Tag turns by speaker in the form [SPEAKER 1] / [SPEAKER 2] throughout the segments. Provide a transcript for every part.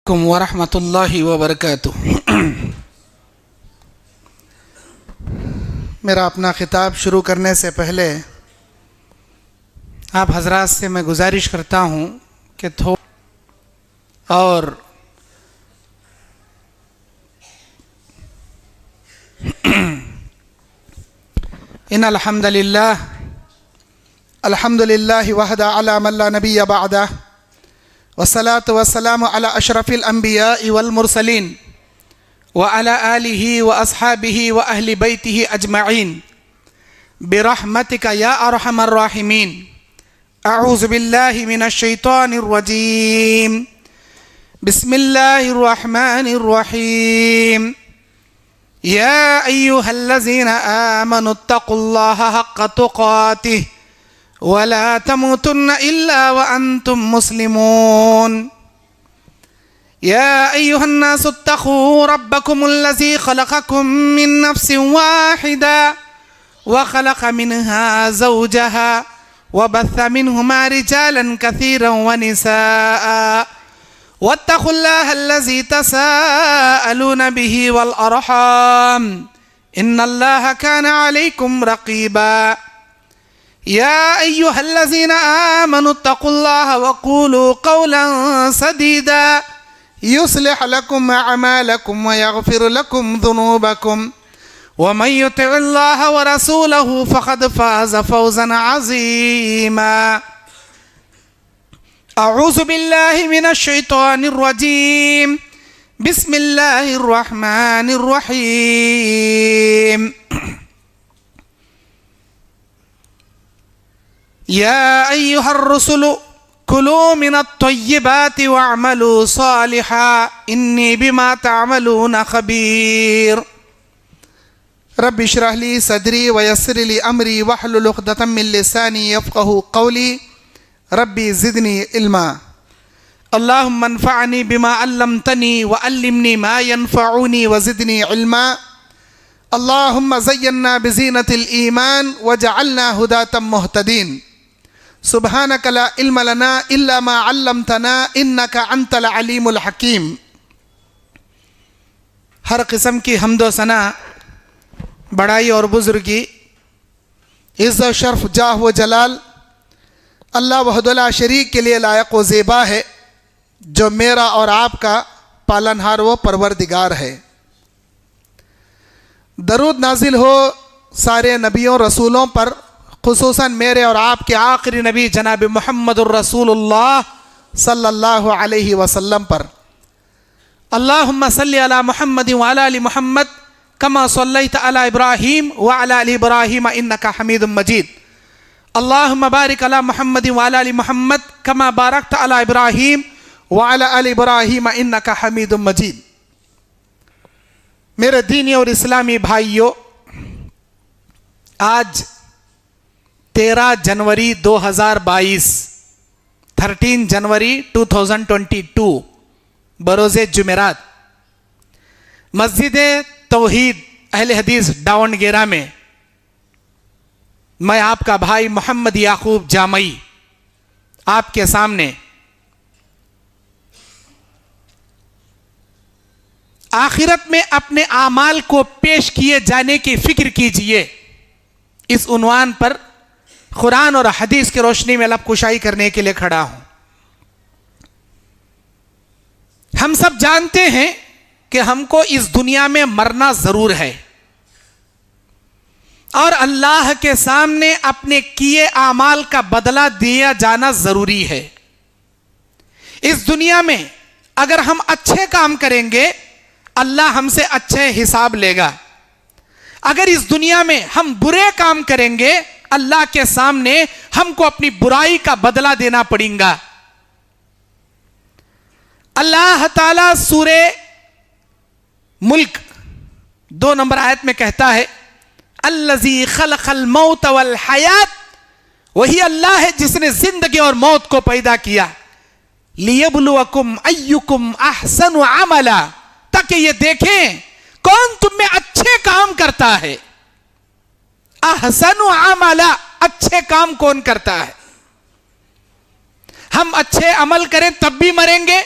[SPEAKER 1] अलैकुम वरहमतुल्लाहि वबरकातुहू। मेरा अपना खिताब शुरू करने से पहले आप हजरात से मैं गुजारिश करता हूँ कि और इन अल्हम्दुलिल्लाह वहदा अला मन ला नबिय्य बअदा वस्सलातु वस्सलामु अला अशरफिल अंबिया वल मुरसलीन व अला आलिहि व अस्हाबिहि व अहली बैतिहि अजमईन बिरहमतिका या अरहमर राहिमीन। अऊज़ु बिल्लाहि मिनश शैतानिर रजीम। बिस्मिल्लाहिर रहमानिर रहीम। या अय्युहल्लज़ीना आमनुत्तक़ुल्लाहा हक़्क़ तुक़ातिह वला तमूतुन्न इल्ला व अंतुम मुस्लिमून। या अय्युहन्नासुत्तक़ू रब्बकुमुल्लज़ी ख़लक़कुम मिन नफ्सिन वाहिदा व ख़लक़ मिन्हा ज़ौजहा व बस्स मिन्हुमा रिजालन कसीरन व निसाअ वत्तक़ुल्लाहल्लज़ी तसाअलून बिही वल अरहाम इन्नल्लाहा काना अलैकुम रक़ीबा। या अय्युहल्लज़ीना आमनुत्तक़ुल्लाहा वक़ूलू क़ौलन सदीदा युस्लिह लकुम अअमालकुम व यग़फिर लकुम ज़ुनूबकुम व मन युतिइल्लाहा व रसूलहू फ़क़द फ़ाज़ फ़ौज़न अज़ीमा। अऊज़ु बिल्लाहि मिनश शैतानिर रजीम। बिस्मिल्लाहिर रहमानिर रहीम। या अय्युहर रुसुलु कुलू मिनत-तय्यिबाति वअमलू सालिहा इन्नी बिमा तअमलून खबीर। रब्बि इश्रह ली सदरी व यस्सिर ली अमरी वहलुल उक़दतम मिन लिसानी यफ़क़हू क़ौली। रब्बि ज़िदनी इल्मा। अल्लाहुम्मा अन्फ़अनी बिमा अल्लमतनी व अल्लिमनी मा यनफ़अुनी व ज़िदनी इल्मा। अल्लाहुम्मा ज़य्यन्ना बिज़ीनतिल ईमान वजअलना हुदातम मुहतदीन। सुब्हानक ला इल्म लना इल्ला मा अल्लमतना इन्नका अंतल अलीमुल हकीम। हर किस्म की हम्दो सना, बड़ाई और बुजुर्गी, इज़्ज़त शर्फ, जाह व जलाल अल्लाह वहदुल्ला शरीक के लिए लायक व ज़ेबा है, जो मेरा और आपका पालनहार व परवरदिगार है। दरूद नाजिल हो सारे नबियों रसूलों पर, खुसूसन मेरे और आपके आखिरी नबी जनाब मुहम्मदुर रसूलुल्लाह सल्लल्लाहु अलैहि वसल्लम पर। अल्लाहुम्मा सल्लि अला मुहम्मद व अला आलि मुहम्मद कमा सल्लैत अला इब्राहीम व अला आलि इब्राहीम इन्नका हमीदुम मजीद। अल्लाहुम्मा बारिक अला मुहम्मद व अला आलि मुहम्मद कमा बारकत अला इब्राहीम व अला आलि इब्राहीम इन्नका हमीदुम मजीद। मेरे दीनी और इस्लामी भाइयों, आज 13 जनवरी 2022 13 जनवरी 2022 बरोज़े जुमेरात मस्जिद तौहीद अहले हदीस दावणगेरा में मैं आपका भाई मोहम्मद याकूब जामई आपके सामने आखिरत में अपने आमाल को पेश किए जाने की फिक्र कीजिए, इस उन्वान पर कुरान और हदीस की रोशनी में लब कुशाई करने के लिए खड़ा हूं। हम सब जानते हैं कि हमको इस दुनिया में मरना जरूर है और अल्लाह के सामने अपने किए आमाल का बदला दिया जाना जरूरी है। इस दुनिया में अगर हम अच्छे काम करेंगे, अल्लाह हमसे अच्छे हिसाब लेगा। अगर इस दुनिया में हम बुरे काम करेंगे, अल्लाह के सामने हमको अपनी बुराई का बदला देना पड़ेगा। अल्लाह ताला सूरे मुल्क 2 नंबर आयत में कहता है, अल्लज़ी खलक़ल मौत वल हयात, वही अल्लाह है जिसने जिंदगी और मौत को पैदा किया, लियब्लुवकुम अय्युकुम अहसनु अमला, ताकि ये देखें कौन तुम में अच्छे काम करता है। अहसनु अमला, अच्छे काम कौन करता है। हम अच्छे अमल करें तब भी मरेंगे,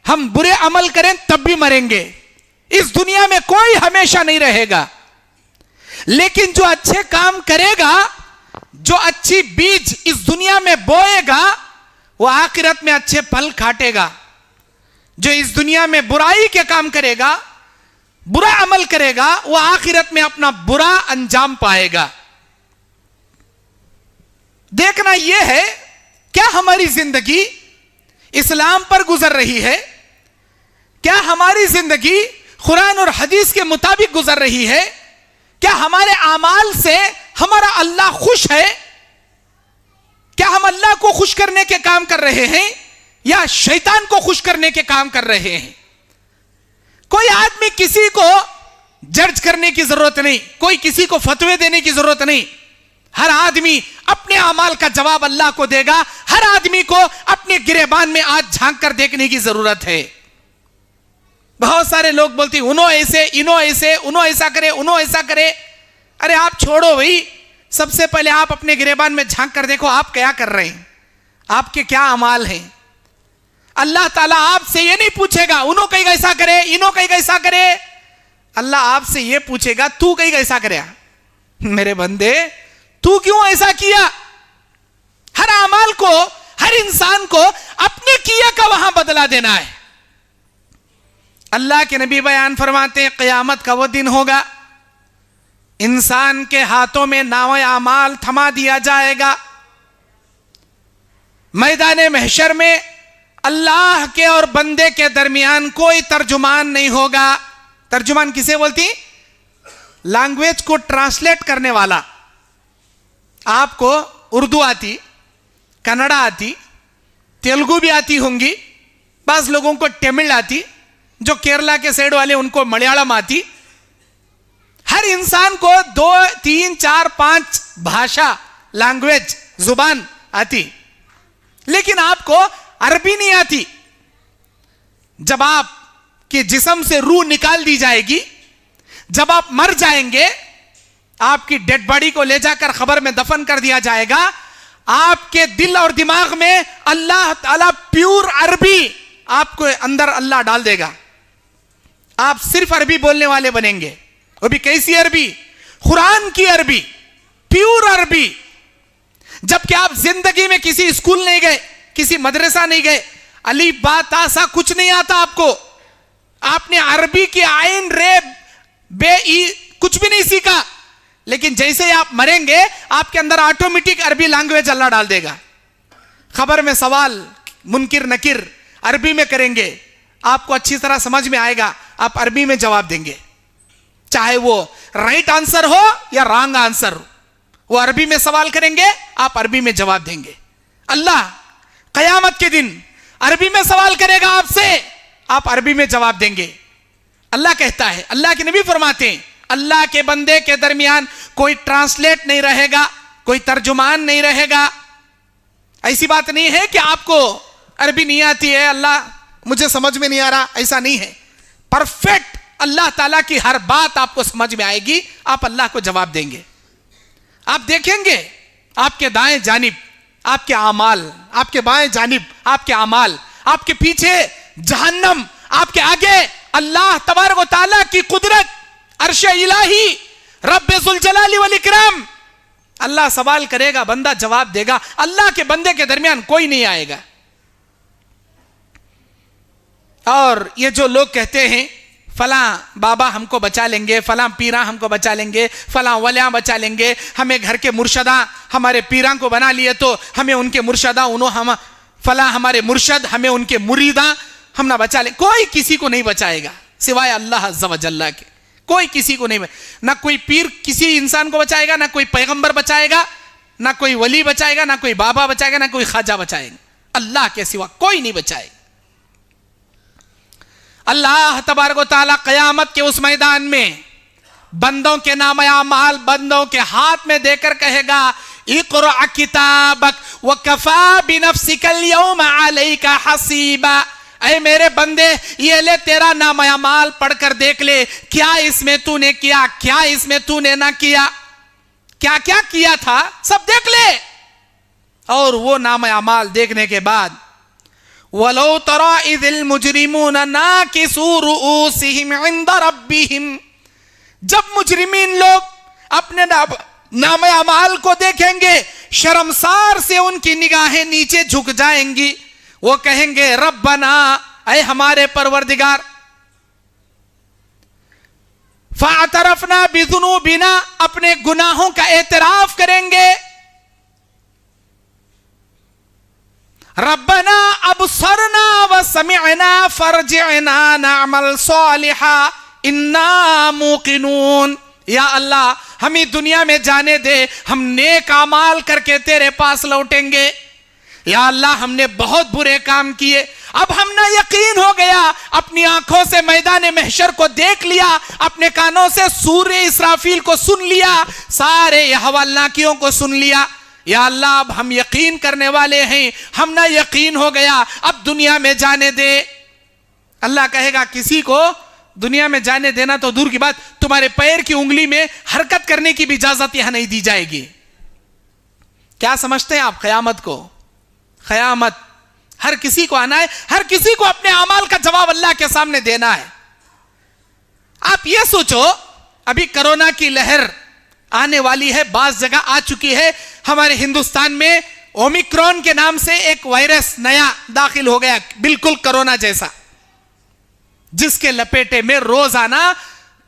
[SPEAKER 1] हम बुरे अमल करें तब भी मरेंगे। इस दुनिया में कोई हमेशा नहीं रहेगा, लेकिन जो अच्छे काम करेगा, जो अच्छी बीज इस दुनिया में बोएगा, वो आखिरत में अच्छे फल काटेगा। जो इस दुनिया में बुराई के काम करेगा, बुरा अमल करेगा, वो आखिरत में अपना बुरा अंजाम पाएगा। देखना यह है, क्या हमारी जिंदगी इस्लाम पर गुजर रही है? क्या हमारी जिंदगी कुरान और हदीस के मुताबिक गुजर रही है? क्या हमारे आमाल से हमारा अल्लाह खुश है? क्या हम अल्लाह को खुश करने के काम कर रहे हैं या शैतान को खुश करने के काम कर रहे हैं? कोई आदमी किसी को जज करने की जरूरत नहीं, कोई किसी को फतवे देने की जरूरत नहीं। हर आदमी अपने अमाल का जवाब अल्लाह को देगा। हर आदमी को अपने गिरेबान में आज झांक कर देखने की जरूरत है। बहुत सारे लोग बोलते हैं उनो ऐसे, इनो ऐसे, उनो ऐसा करे, उनो ऐसा करे। अरे आप छोड़ो भाई, सबसे पहले आप अपने गिरेबान में झांक कर देखो, आप क्या कर रहे हैं, आपके क्या अमाल हैं। अल्लाह ताला आपसे ये नहीं पूछेगा उनो कहीं ऐसा करे, इनो कहीं ऐसा करे। अल्लाह आपसे ये पूछेगा तू कहीं ऐसा करे, मेरे बंदे तू क्यों ऐसा किया। हर अमाल को, हर इंसान को अपने किया का वहां बदला देना है। अल्लाह के नबी बयान फरमाते हैं, क़यामत का वो दिन होगा, इंसान के हाथों में नावे अमाल थमा दिया जाएगा। मैदान महशर में अल्लाह के और बंदे के दरमियान कोई तर्जुमान नहीं होगा। तर्जुमान किसे बोलती? लैंग्वेज को ट्रांसलेट करने वाला। आपको उर्दू आती, कन्नड़ा आती, तेलुगु भी आती होंगी, बास लोगों को तमिल आती, जो केरला के साइड वाले उनको मलयालम आती। हर इंसान को 2, 3, 4, 5 भाषा, लैंग्वेज, जुबान आती, लेकिन आपको अरबी नहीं आती। जब आपके जिस्म से रूह निकाल दी जाएगी, जब आप मर जाएंगे, आपकी डेड बॉडी को ले जाकर खबर में दफन कर दिया जाएगा, आपके दिल और दिमाग में अल्लाह ताला प्योर अरबी आपको अंदर अल्लाह डाल देगा। आप सिर्फ अरबी बोलने वाले बनेंगे। वो भी कैसी अरबी? कुरान की अरबी, प्योर अरबी। जबकि आप जिंदगी में किसी स्कूल नहीं गए, किसी मदरसा नहीं गए, अली बा ता सा कुछ नहीं आता आपको। आपने अरबी की आइन रे बे ई कुछ भी नहीं सीखा, लेकिन जैसे ही आप मरेंगे आपके अंदर ऑटोमेटिक अरबी लैंग्वेज अल्लाह डाल देगा। खबर में सवाल मुनकिर नकीर अरबी में करेंगे, आपको अच्छी तरह समझ में आएगा, आप अरबी में जवाब देंगे, चाहे वो राइट आंसर हो या रॉन्ग आंसर हो। वो अरबी में सवाल करेंगे, आप अरबी में जवाब देंगे। अल्लाह कयामत के दिन अरबी में सवाल करेगा आपसे, आप अरबी में जवाब देंगे। अल्लाह कहता है, अल्लाह के नबी फरमाते हैं, अल्लाह के बंदे के दरमियान कोई ट्रांसलेट नहीं रहेगा, कोई तर्जुमान नहीं रहेगा। ऐसी बात नहीं है कि आपको अरबी नहीं आती है, अल्लाह मुझे समझ में नहीं आ रहा, ऐसा नहीं है। परफेक्ट अल्लाह ताला की हर बात आपको समझ में आएगी, आप अल्लाह को जवाब देंगे। आप देखेंगे आपके दाएं जानिब आपके अमाल, आपके बाएं जानिब आपके अमाल, आपके पीछे जहन्नम, आपके आगे अल्लाह तबारक व तआला की कुदरत, अर्श इलाही, रब्बे जुल जलाली वल इकराम। अल्लाह सवाल करेगा, बंदा जवाब देगा। अल्लाह के बंदे के दरमियान कोई नहीं आएगा। और ये जो लोग कहते हैं फलां बाबा हमको बचा लेंगे, फलां पीरा हमको बचा लेंगे, फलां वलियां बचा लेंगे, हमें घर के मुर्शदा हमारे पीरा को बना लिए तो हमें उनके मुर्शदा, उन्होंने हम फलां हमारे मुर्शद हमें उनके मुरीदा हम ना बचा ले। कोई किसी को नहीं बचाएगा सिवाय अल्लाह अज़्ज़ व जल्ला के। कोई किसी को नहीं, ना कोई पीर किसी इंसान को बचाएगा, ना कोई पैगंबर बचाएगा, ना कोई वली बचाएगा, ना कोई बाबा बचाएगा, ना कोई ख्वाजा बचाएगा। अल्लाह के सिवा कोई नहीं बचाएगा। अल्लाह तबारक व तआला क़यामत के उस मैदान में बंदों के नाम अमाल बंदों के हाथ में देकर कहेगा, इक़रा किताबक व कफ़ा बिनफ़्सिकल यौमा अलैका हसीबा। ऐ मेरे बंदे, ये ले तेरा नाम अमाल पढ़कर देख ले, क्या इसमें तूने किया, क्या इसमें तूने ना किया, क्या क्या किया था सब देख ले। और वो नाम अमाल देखने के बाद वलो तरा इज़िल मुजरिमून नाकिसू रुऊसिहिम इंद रब्बिहिम, जब मुजरिमीन लोग अपने नामे अमाल को देखेंगे, शर्मसार से उनकी निगाहें नीचे झुक जाएंगी। वो कहेंगे रब्बना, ऐ हमारे परवरदिगार, फ़अतरफ़ना बिज़ुनूबिना, अपने गुनाहों का एतराफ करेंगे। रब्बना अबसरना व समिअना फरजिअना नअमल सालिहा इन्ना मूक़िनून, या अल्लाह हमें दुनिया में जाने दे, हम नेक अमाल करके तेरे पास लौटेंगे। या अल्लाह हमने बहुत बुरे काम किए, अब हमने यकीन हो गया, अपनी आंखों से मैदान महशर को देख लिया, अपने कानों से सूर्य इसराफील को सुन लिया, सारे हवालनाकियों को सुन लिया। या अल्लाह अब हम यकीन करने वाले हैं, हमने यकीन हो गया, अब दुनिया में जाने दे। अल्लाह कहेगा किसी को दुनिया में जाने देना तो दूर की बात, तुम्हारे पैर की उंगली में हरकत करने की भी इजाजत यहां नहीं दी जाएगी। क्या समझते हैं आप क़यामत को? क़यामत हर किसी को आना है, हर किसी को अपने अमाल का जवाब अल्लाह के सामने देना है। आप ये सोचो, अभी कोरोना की लहर आने वाली है, बास जगह आ चुकी है। हमारे हिंदुस्तान में ओमिक्रॉन के नाम से एक वायरस नया दाखिल हो गया, बिल्कुल कोरोना जैसा, जिसके लपेटे में रोजाना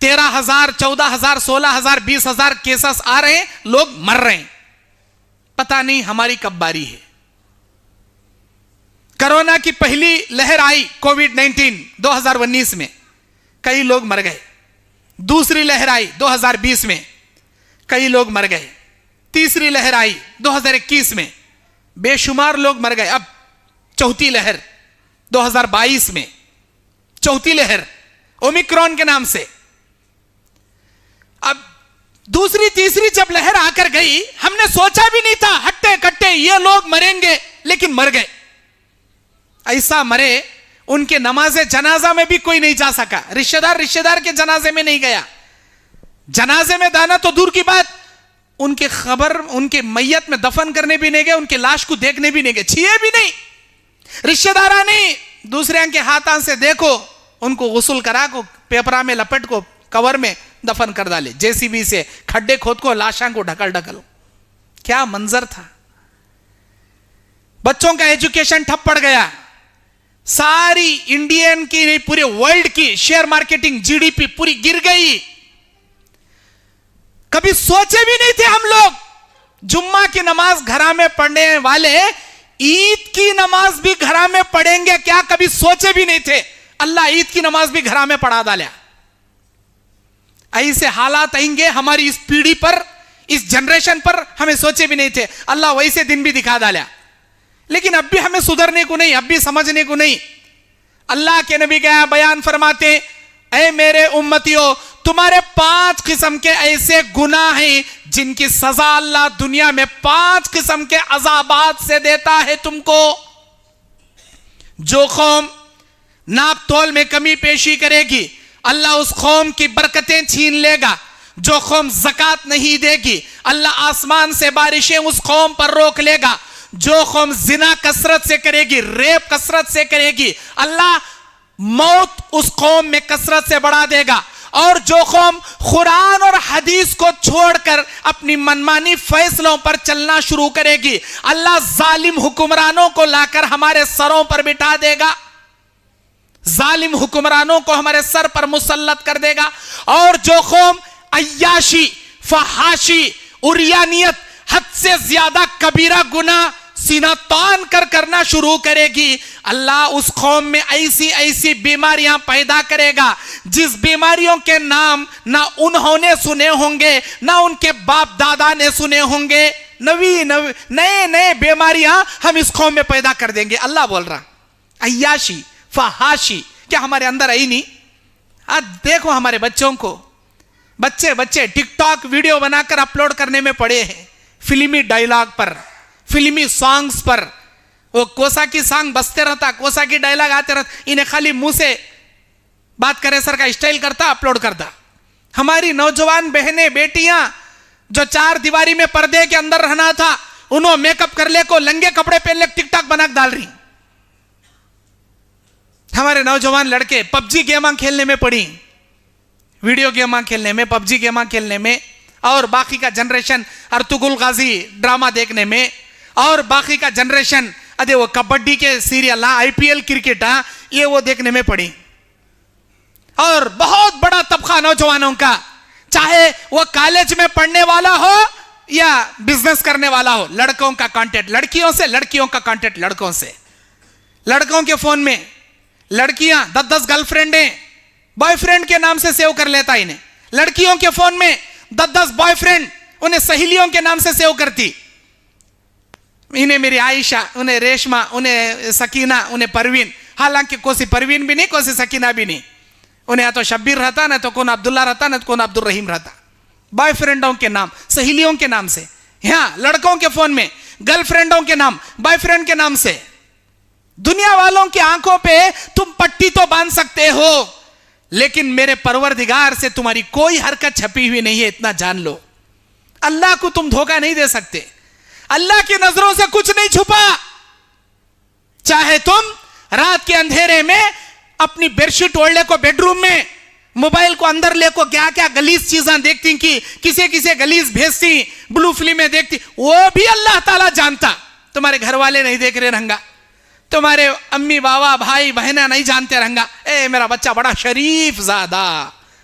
[SPEAKER 1] 13,000, 14,000, 16,000, 20,000 केसेस आ रहे हैं, लोग मर रहे हैं। पता नहीं हमारी कब बारी है। कोरोना की पहली लहर आई कोविड-19 2019 में, कई लोग मर गए। दूसरी लहर आई 2020 में, कई लोग मर गए। तीसरी लहर आई 2021 में, बेशुमार लोग मर गए। अब चौथी लहर 2022 में, चौथी लहर ओमिक्रॉन के नाम से। अब दूसरी तीसरी जब लहर आकर गई, हमने सोचा भी नहीं था हट्टे कट्टे ये लोग मरेंगे, लेकिन मर गए। ऐसा मरे, उनके नमाज़े जनाजा में भी कोई नहीं जा सका। रिश्तेदार के जनाजे में नहीं गया। जनाजे में दाना तो दूर की बात, उनके खबर, उनके मैयत में दफन करने भी नहीं गए, उनके लाश को देखने भी नहीं गए, छुए भी नहीं। रिश्तेदारा नहीं, दूसरे के हाथों से देखो, उनको गुस्ल करा को पेपरा में लपेट को कवर में दफन कर डाले, जेसीबी से खड्डे खोद को लाशों को ढकल। क्या मंजर था। बच्चों का एजुकेशन ठप पड़ गया। सारी इंडियन की नहीं, पूरे वर्ल्ड की शेयर मार्केटिंग, जीडीपी पूरी गिर गई। कभी सोचे भी नहीं थे हम लोग, जुम्मा की नमाज घरा में पढ़ने वाले ईद की नमाज भी घरा में पढ़ेंगे क्या, कभी सोचे भी नहीं थे। अल्लाह ईद की नमाज भी घरा में पढ़ा डाला। ऐसे हालात आएंगे हमारी इस पीढ़ी पर, इस जनरेशन पर, हमें सोचे भी नहीं थे। अल्लाह वैसे दिन भी दिखा डाला। लेकिन अब भी हमें सुधरने को नहीं, अब भी समझने को नहीं। अल्लाह के नबी क्या बयान फरमाते, ऐ मेरे उम्मतियों, तुम्हारे 5 किस्म के ऐसे गुनाह हैं जिनकी सजा अल्लाह दुनिया में 5 किस्म के अजाबात से देता है तुमको। जो कौम नाप तोल में कमी पेशी करेगी, अल्लाह उस कौम की बरकतें छीन लेगा। जो कौम ज़कात नहीं देगी, अल्लाह आसमान से बारिशें उस कौम पर रोक लेगा। जो कौम जिना कसरत से करेगी, रेप कसरत से करेगी, अल्लाह मौत उस कौम में कसरत से बढ़ा देगा। और जो कौम कुरान और हदीस को छोड़कर अपनी मनमानी फैसलों पर चलना शुरू करेगी, अल्लाह जालिम हुक्मरानों को लाकर हमारे सरों पर बिठा देगा। जालिम हुक्मरानों को हमारे सर पर मुसल्लत कर देगा। और जो कौम अय्याशी, फहाशी, उरियानियत, हद से ज्यादा कबीरा गुना सीना तान कर करना शुरू करेगी, अल्लाह उस कौम में ऐसी ऐसी बीमारियां पैदा करेगा जिस बीमारियों के नाम ना उन्होंने सुने होंगे, ना उनके बाप दादा ने सुने होंगे। नए नए बीमारियां हम इस कौम में पैदा कर देंगे। अल्लाह बोल रहा, अय्याशी, फहाशी क्या हमारे अंदर आई नहीं? आज देखो हमारे बच्चों को, बच्चे टिकटॉक वीडियो बनाकर अपलोड करने में पड़े हैं, फिल्मी डायलॉग पर, फिल्मी सॉन्ग्स पर। वो कोसा की सॉन्ग बजते रहता, कोसा की डायलॉग आते रहता, इन्हें खाली मुंह से बात करे सर का स्टाइल करता, अपलोड करता। हमारी नौजवान बहनें, बेटियां जो 4 दीवारी में पर्दे के अंदर रहना था, उन्होंने मेकअप कर ले को लंगे कपड़े पहन ले टिकटॉक बना डाल रही। हमारे नौजवान लड़के पबजी गेम खेलने में पड़ी, वीडियो गेम खेलने में, पबजी गेम खेलने में, और बाकी का जनरेशन अर्तुगरुल गाजी ड्रामा देखने में, और बाकी का जनरेशन अरे वो कबड्डी के सीरियल IPL क्रिकेट ये वो देखने में पड़ी। और बहुत बड़ा तबका नौजवानों का, चाहे वो कॉलेज में पढ़ने वाला हो या बिजनेस करने वाला हो, लड़कों का कांटेक्ट लड़कियों से, लड़कियों का कांटेक्ट लड़कों से। लड़कों के फोन में लड़कियां 10-10 गर्लफ्रेंड बॉयफ्रेंड के नाम से सेव कर लेता इन्हें। लड़कियों के फोन में 10-10 बॉयफ्रेंड उन्हें सहेलियों के नाम से सेव करती। इन्हें मेरी आयशा, उन्हें रेशमा, उन्हें सकीना, उन्हें परवीन, हालांकि कोई परवीन भी नहीं, कोई सकीना भी नहीं। उन्हें या तो शब्बीर रहता, ना तो कौन अब्दुल्ला रहता, ना तो कौन अब्दुल रहीम रहता। बॉयफ्रेंडों के नाम, सहेलियों के नाम से। यहाँ लड़कों के फोन में गर्लफ्रेंडों के नाम, बॉयफ्रेंड के नाम से। दुनिया वालों की आंखों पे तुम पट्टी तो बांध सकते हो, लेकिन मेरे परवरदिगार से तुम्हारी कोई हरकत छपी हुई नहीं है, इतना जान लो। अल्लाह को तुम धोखा नहीं दे सकते, अल्लाह की नजरों से कुछ नहीं छुपा। चाहे तुम रात के अंधेरे में अपनी बेडशीट ओढ़ ले को बेडरूम में, मोबाइल को अंदर ले को क्या क्या गलीज चीजें देखती, कि किसे किसे गलीज भेजती, ब्लू फिल्में देखती, वो भी अल्लाह ताला जानता। तुम्हारे घर वाले नहीं देख रहे रहंगा, तुम्हारे अम्मी बाबा भाई बहना नहीं जानते रहंगा, ए मेरा बच्चा बड़ा शरीफ ज्यादा,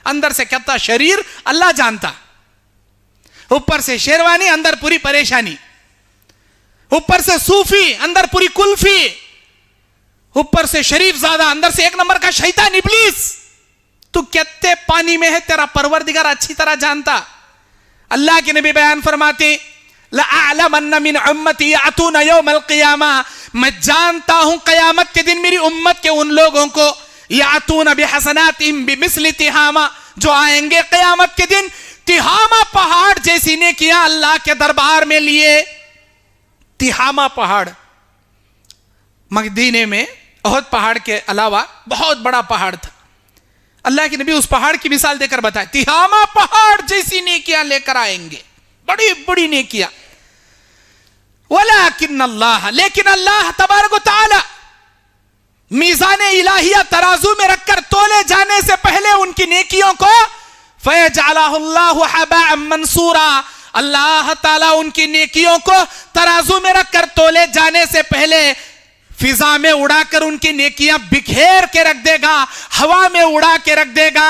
[SPEAKER 1] अंदर से कितना शरीर अल्लाह जानता। ऊपर से शेरवानी, अंदर पूरी परेशानी। ऊपर से सूफी, अंदर पूरी कुल्फी। ऊपर से शरीफ ज्यादा, अंदर से एक नंबर का शैतान इब्लीस। तू कितने पानी में है तेरा परवरदिगार अच्छी तरह जानता। अल्लाह के नबी बयान फरमाते, लअअलमन्न मिन उम्मती यातूना यौमल क़ियामा, मैं जानता हूं कयामत के दिन मेरी उम्मत के उन लोगों को, यातूना बिहसनातिहिम बिमिस्लि तिहामा, जो आएंगे कयामत के दिन तिहामा पहाड़ जैसी नेकियां अल्लाह के दरबार में लिए। तिहामा पहाड़ मदीने में ओहद पहाड़ के अलावा बहुत बड़ा पहाड़ था। अल्लाह के नबी उस पहाड़ की मिसाल देकर बताए, तिहामा पहाड़ जैसी नेकियां लेकर आएंगे, बड़ी बड़ी नेकियां। वलाकिन अल्लाह, लेकिन अल्लाह तबारक व तआला मीज़ान इलाहिया तराजू में रखकर तोले जाने से पहले उनकी नेकियों को फयजअलहुल्लाहु हबाअम मंसूरा, अल्लाह ताला उनकी नेकियों को तराजू में रखकर तोले जाने से पहले फिजा में उड़ाकर उनकी नेकियां बिखेर के रख देगा, हवा में उड़ा के रख देगा।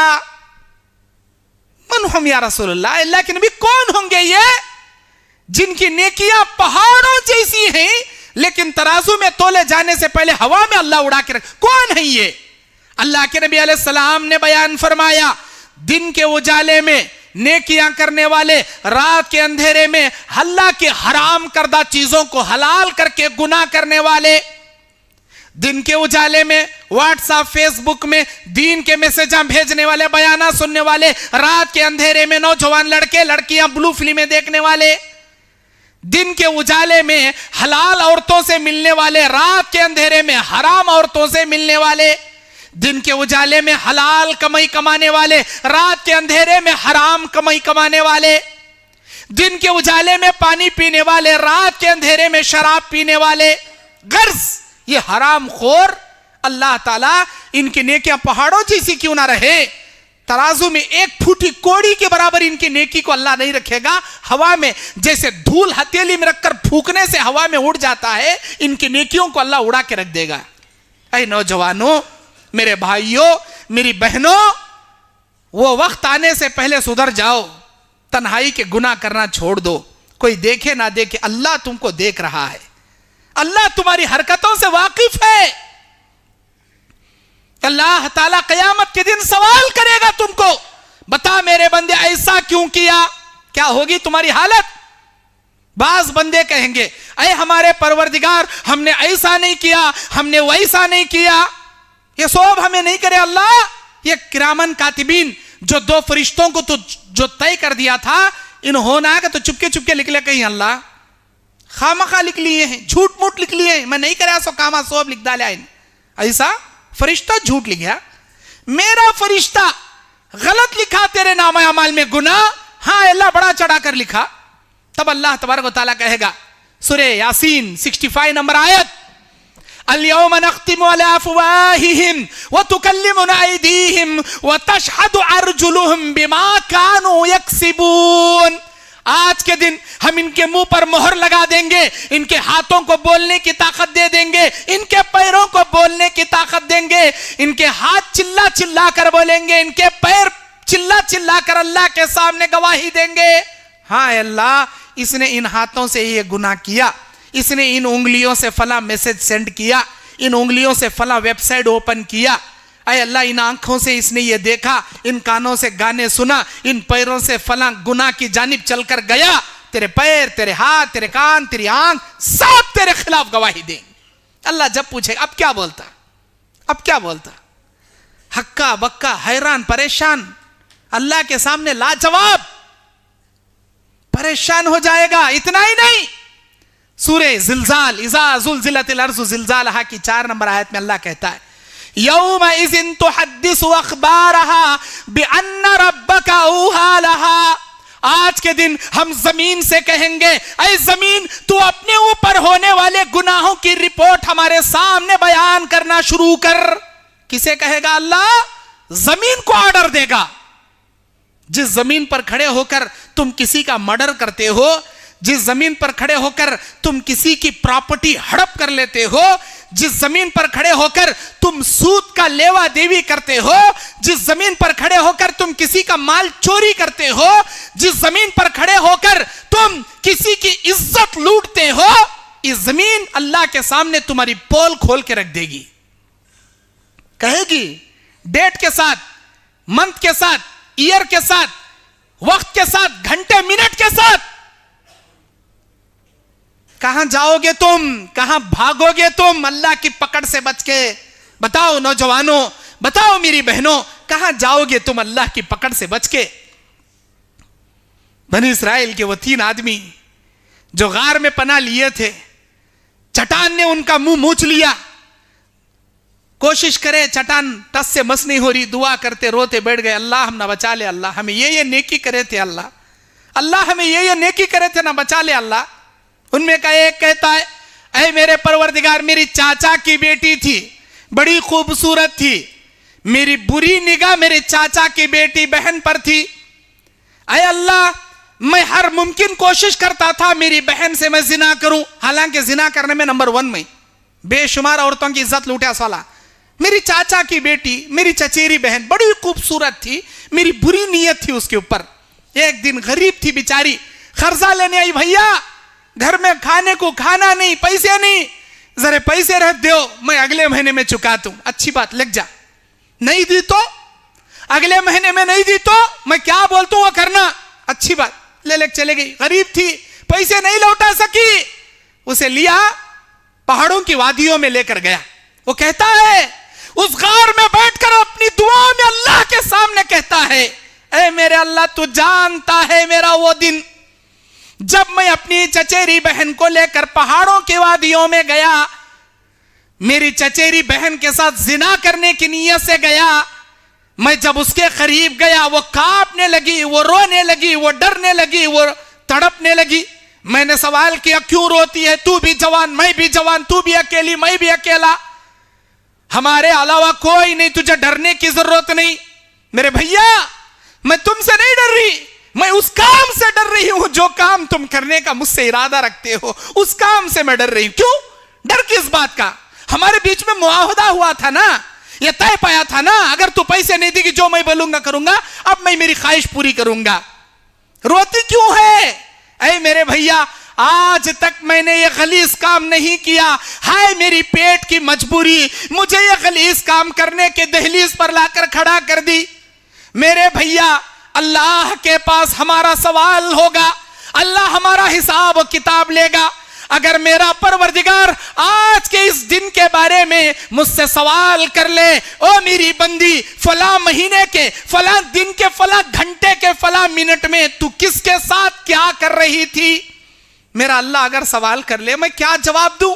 [SPEAKER 1] मन हम या रसूलल्लाह, अल्लाह के नबी कौन होंगे ये जिनकी नेकियां पहाड़ों जैसी हैं, लेकिन तराजू में तोले जाने से पहले हवा में अल्लाह उड़ा के रख, कौन है ये? अल्लाह के नबी अलैहिस्सलाम ने बयान फरमाया, दिन के उजाले में नेकियां करने वाले, रात के अंधेरे में अल्लाह के हराम करदा चीजों को हलाल करके गुनाह करने वाले, दिन के उजाले में व्हाट्सएप फेसबुक में दीन के मैसेज भेजने वाले, बयाना सुनने वाले, रात के अंधेरे में नौजवान लड़के लड़कियां ब्लू फिल्में देखने वाले, दिन के उजाले में हलाल औरतों से मिलने वाले, रात के अंधेरे में हराम औरतों से मिलने वाले, दिन के उजाले में हलाल कमाई कमाने वाले, रात के अंधेरे में हराम कमाई कमाने वाले, दिन के उजाले में पानी पीने वाले, रात के अंधेरे में शराब पीने वाले, गर्ज ये हराम खोर, अल्लाह ताला इनकी नेकियां पहाड़ों जैसी क्यों ना रहे, तराजू में एक फूटी कोड़ी के बराबर इनकी नेकी को अल्लाह नहीं रखेगा। हवा में जैसे धूल हथेली में रखकर फूकने से हवा में उड़ जाता है, इनकी नेकियों को अल्लाह उड़ा के रख देगा। ऐ नौजवानों, मेरे भाइयों, मेरी बहनों, वो वक्त आने से पहले सुधर जाओ, तन्हाई के गुनाह करना छोड़ दो। कोई देखे ना देखे, अल्लाह तुमको देख रहा है, अल्लाह तुम्हारी हरकतों से वाकिफ है। अल्लाह ताला कयामत के दिन सवाल करेगा तुमको, बता मेरे बंदे ऐसा क्यों किया, क्या होगी तुम्हारी हालत? बाज बंदे कहेंगे, अरे हमारे परवरदिगार हमने ऐसा नहीं किया, हमने वैसा नहीं किया, ये सब हमें नहीं करे अल्लाह। ये किरामन कातिबीन जो दो फरिश्तों को तो जो तय कर दिया था, इन्होंने तो चुपके चुपके लिख ले कहीं अल्लाह खामखा लिख लिए हैं, झूठ मूठ लिख लिए हैं, मैं नहीं कराया सो कामा सोब लिख डाला इन। ऐसा फरिश्ता झूठ लिख गया, मेरा फरिश्ता गलत लिखा तेरे नामा अमाल में गुनाह, हाँ अल्लाह बड़ा चढ़ा कर लिखा। तब अल्लाह तबारक व तआला कहेगा, सूरह यासीन 65 नंबर आयत, अल-यौम नख्तिमु अला अफ़वाहिहिम व तुकल्लिमुना अयदीहिम व तशहदु अर्जुलुहुम बिमा कानू यक्सिबून। आज के दिन हम इनके मुंह पर मोहर लगा देंगे, इनके हाथों को बोलने की ताकत दे देंगे, इनके पैरों को बोलने की ताकत देंगे, इनके हाथ चिल्ला चिल्ला कर बोलेंगे, इनके पैर चिल्ला चिल्ला कर अल्लाह के सामने गवाही देंगे। हाँ अल्लाह, इसने इन हाथों से ये गुनाह किया, इसने इन उंगलियों से फला मैसेज सेंड किया, इन उंगलियों से फला वेबसाइट ओपन किया। अय अल्लाह, इन आंखों से इसने ये देखा, इन कानों से गाने सुना, इन पैरों से फला गुनाह की जानिब चलकर गया। तेरे पैर, तेरे हाथ, तेरे कान, तेरी आंख सब तेरे खिलाफ गवाही देंगे। अल्लाह जब पूछे अब क्या बोलता, अब क्या बोलता? हक्का बक्का, हैरान परेशान, अल्लाह के सामने लाजवाब, परेशान हो जाएगा। इतना ही नहीं, सूरे जिलजाल, इज़ा ज़ुलज़िलतिल अर्ज़ु ज़िलज़ालहा की 4 नंबर आयत में अल्लाह कहता है, यौम इज़िन तुहद्दिसु अख़बारहा बिअन्न रब्बका औहा लहा। आज के दिन हम जमीन से कहेंगे, ऐ जमीन तू अपने ऊपर होने वाले गुनाहों की रिपोर्ट हमारे सामने बयान करना शुरू कर। किसे कहेगा अल्लाह? जमीन को ऑर्डर देगा। जिस जमीन पर खड़े होकर तुम किसी का मर्डर करते हो, जिस जमीन पर खड़े होकर तुम किसी की प्रॉपर्टी हड़प कर लेते हो, जिस जमीन पर खड़े होकर तुम सूद का लेवा देवी करते हो, जिस जमीन पर खड़े होकर तुम किसी का माल चोरी करते हो, जिस जमीन पर खड़े होकर तुम किसी की इज्जत लूटते हो, इस जमीन अल्लाह के सामने तुम्हारी पोल खोल के रख देगी। कहेगी डेट के साथ, मंथ के साथ, ईयर के साथ, वक्त के साथ, घंटे मिनट के साथ, कहां जाओगे तुम, कहां भागोगे तुम अल्लाह की पकड़ से बच के? बताओ नौजवानों, बताओ मेरी बहनों, कहां जाओगे तुम अल्लाह की पकड़ से बच के? बनी इस्राइल के वो 3 आदमी जो गार में पनाह लिए थे, चट्टान ने उनका मुंह मूछ लिया। कोशिश करे, चट्टान टस से मस नहीं हो रही, दुआ करते रोते बैठ गए, अल्लाह हम ना बचा ले, अल्लाह हमें ये नेकी करे थे, अल्लाह अल्लाह हमें ये नेकी करे थे, ना बचा ले अल्लाह। उनमें का एक कहता है, ऐ मेरे परवरदिगार, मेरी चाचा की बेटी थी, बड़ी खूबसूरत थी, मेरी बुरी निगाह मेरे चाचा की बेटी बहन पर थी। ऐ अल्लाह, मैं हर मुमकिन कोशिश करता था मेरी बहन से मैं जिना करूं, हालांकि जिना करने में नंबर 1 में बेशुमार औरतों की इज्जत लूटा साला। मेरी चाचा की बेटी, मेरी चचेरी बहन बड़ी खूबसूरत थी, मेरी बुरी नीयत थी उसके ऊपर। एक दिन गरीब थी बेचारी, कर्जा लेने आई, भैया घर में खाने को खाना नहीं, पैसे नहीं, जरा पैसे रख दो, मैं अगले महीने में चुका दूं। अच्छी बात, लग जा। नहीं दी तो अगले महीने में नहीं दी तो मैं क्या बोलता हूं वो करना। अच्छी बात, ले चले गई। गरीब थी, पैसे नहीं लौटा सकी, उसे लिया पहाड़ों की वादियों में लेकर गया। वो कहता है, उस गार में बैठकर अपनी दुआ में अल्लाह के सामने कहता है, ऐ मेरे अल्लाह, तू जानता है मेरा वो दिन जब मैं अपनी चचेरी बहन को लेकर पहाड़ों की वादियों में गया, मेरी चचेरी बहन के साथ जिना करने की नीयत से गया। मैं जब उसके करीब गया, वो कांपने लगी, वो रोने लगी, वो डरने लगी, वो तड़पने लगी। मैंने सवाल किया, क्यों रोती है? तू भी जवान, मैं भी जवान, तू भी अकेली, मैं भी अकेला, हमारे अलावा कोई नहीं, तुझे डरने की जरूरत नहीं। मेरे भैया, मैं तुमसे नहीं डर रही, मैं उस काम से डर रही हूं जो काम तुम करने का मुझसे इरादा रखते हो, उस काम से मैं डर रही हूं। क्यों डर? किस बात का? हमारे बीच में मुआहदा हुआ था ना, यह तय पाया था ना, अगर तू पैसे नहीं देगी जो मैं बोलूंगा करूंगा, अब मैं मेरी ख्वाहिश पूरी करूंगा। रोती क्यों है? ऐ मेरे भैया, आज तक मैंने ये गलीज काम नहीं किया, हाय मेरी पेट की मजबूरी मुझे ये गलीज काम करने के दहलीज पर लाकर खड़ा कर दी। मेरे भैया, अल्लाह के पास हमारा सवाल होगा, अल्लाह हमारा हिसाब किताब लेगा। अगर मेरा परवरदिगार आज के इस दिन के बारे में मुझसे सवाल कर ले, ओ मेरी बंदी, फला महीने के फला दिन के फला घंटे के फला मिनट में तू किसके साथ क्या कर रही थी, मेरा अल्लाह अगर सवाल कर ले, मैं क्या जवाब दूं?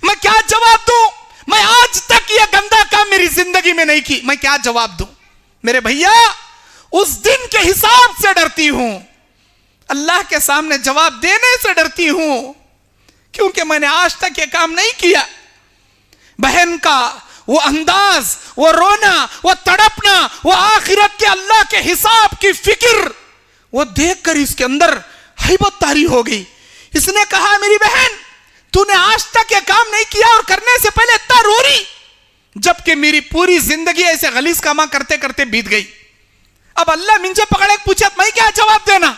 [SPEAKER 1] मैं क्या जवाब दूं? मैं आज तक ये गंदा काम मेरी जिंदगी में नहीं की, मैं क्या जवाब दूं? मेरे भैया, उस दिन के हिसाब से डरती हूं, अल्लाह के सामने जवाब देने से डरती हूं, क्योंकि मैंने आज तक ये काम नहीं किया। बहन का वो अंदाज, वो रोना, वो तड़पना, वो आखिरत के अल्लाह के हिसाब की फिक्र, वो देखकर इसके अंदर हैबत तारी हो गई। इसने कहा मेरी बहन तूने आज तक ये काम नहीं किया और करने से पहले इतना रो रही, जबकि मेरी पूरी जिंदगी ऐसे गलीज कामा करते करते बीत गई। अब अल्लाह मुझे पकड़े पूछे मैं क्या जवाब देना?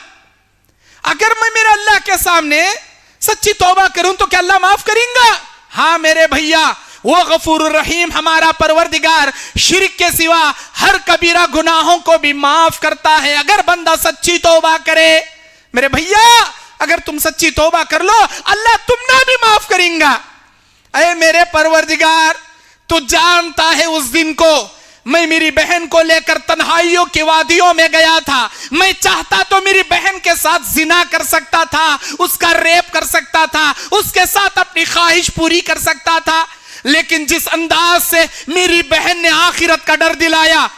[SPEAKER 1] अगर मैं मेरे अल्लाह के सामने सच्ची तौबा करूं तो क्या अल्लाह माफ करेंगे? हाँ मेरे भैया, वो गफूर रहीम हमारा परवरदिगार शिर्क के सिवा हर कबीरा गुनाहों को भी माफ करता है अगर बंदा सच्ची तौबा करे। मेरे भैया अगर तुम सच्ची तौबा कर लो अल्लाह तुमने भी माफ करेंगा। अरे मेरे परवरदिगार तू जानता है उस दिन को मैं मेरी बहन को लेकर तन्हाइयों की वादियों में गया था। मैं चाहता तो मेरी बहन के साथ जिना कर सकता था, उसका रेप कर सकता था, उसके साथ अपनी ख्वाहिश पूरी कर सकता था, लेकिन जिस अंदाज से मेरी बहन ने आखिरत का डर दिलाया,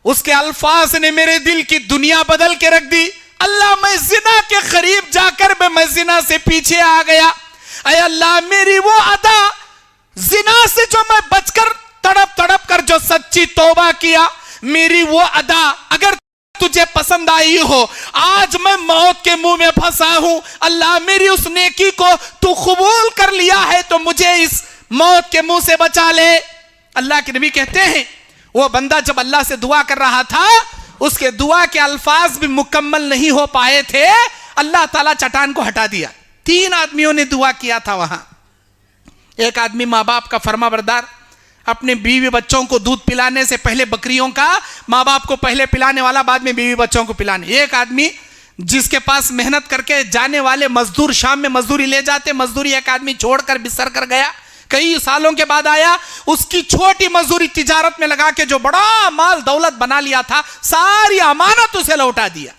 [SPEAKER 1] उसके अल्फाज ने मेरे दिल की दुनिया बदल के रख दी। अल्लाह मैं जिना के करीब जाकर मैं जिना से पीछे आ गया। अय अल्लाह मेरी वो अदा, जिना से जो मैं बचकर तड़प तड़प कर जो सच्ची तौबा किया, मेरी वो अदा अगर तुझे पसंद आई हो, आज मैं मौत के मुंह में फंसा हूं। अल्लाह मेरी उस नेकी को तू कबूल कर लिया है तो मुझे इस मौत के मुंह से बचा ले। अल्लाह के नबी कहते हैं वो बंदा जब अल्लाह से दुआ कर रहा था, उसके दुआ के अल्फाज भी मुकम्मल नहीं हो पाए थे, अल्लाह ताला चट्टान को हटा दिया। 3 आदमियों ने दुआ किया था वहां। एक आदमी माँ बाप का फर्माबरदार, अपने बीवी बच्चों को दूध पिलाने से पहले बकरियों का माँ बाप को पहले पिलाने वाला, बाद में बीवी बच्चों को पिलाने। एक आदमी जिसके पास मेहनत करके जाने वाले मजदूर शाम में मजदूरी ले जाते, मजदूरी एक आदमी छोड़कर बिसर कर गया, कई सालों के बाद आया, उसकी छोटी मजदूरी तिजारत में लगा के जो बड़ा माल दौलत बना लिया था, सारी अमानत उसे लौटा दिया।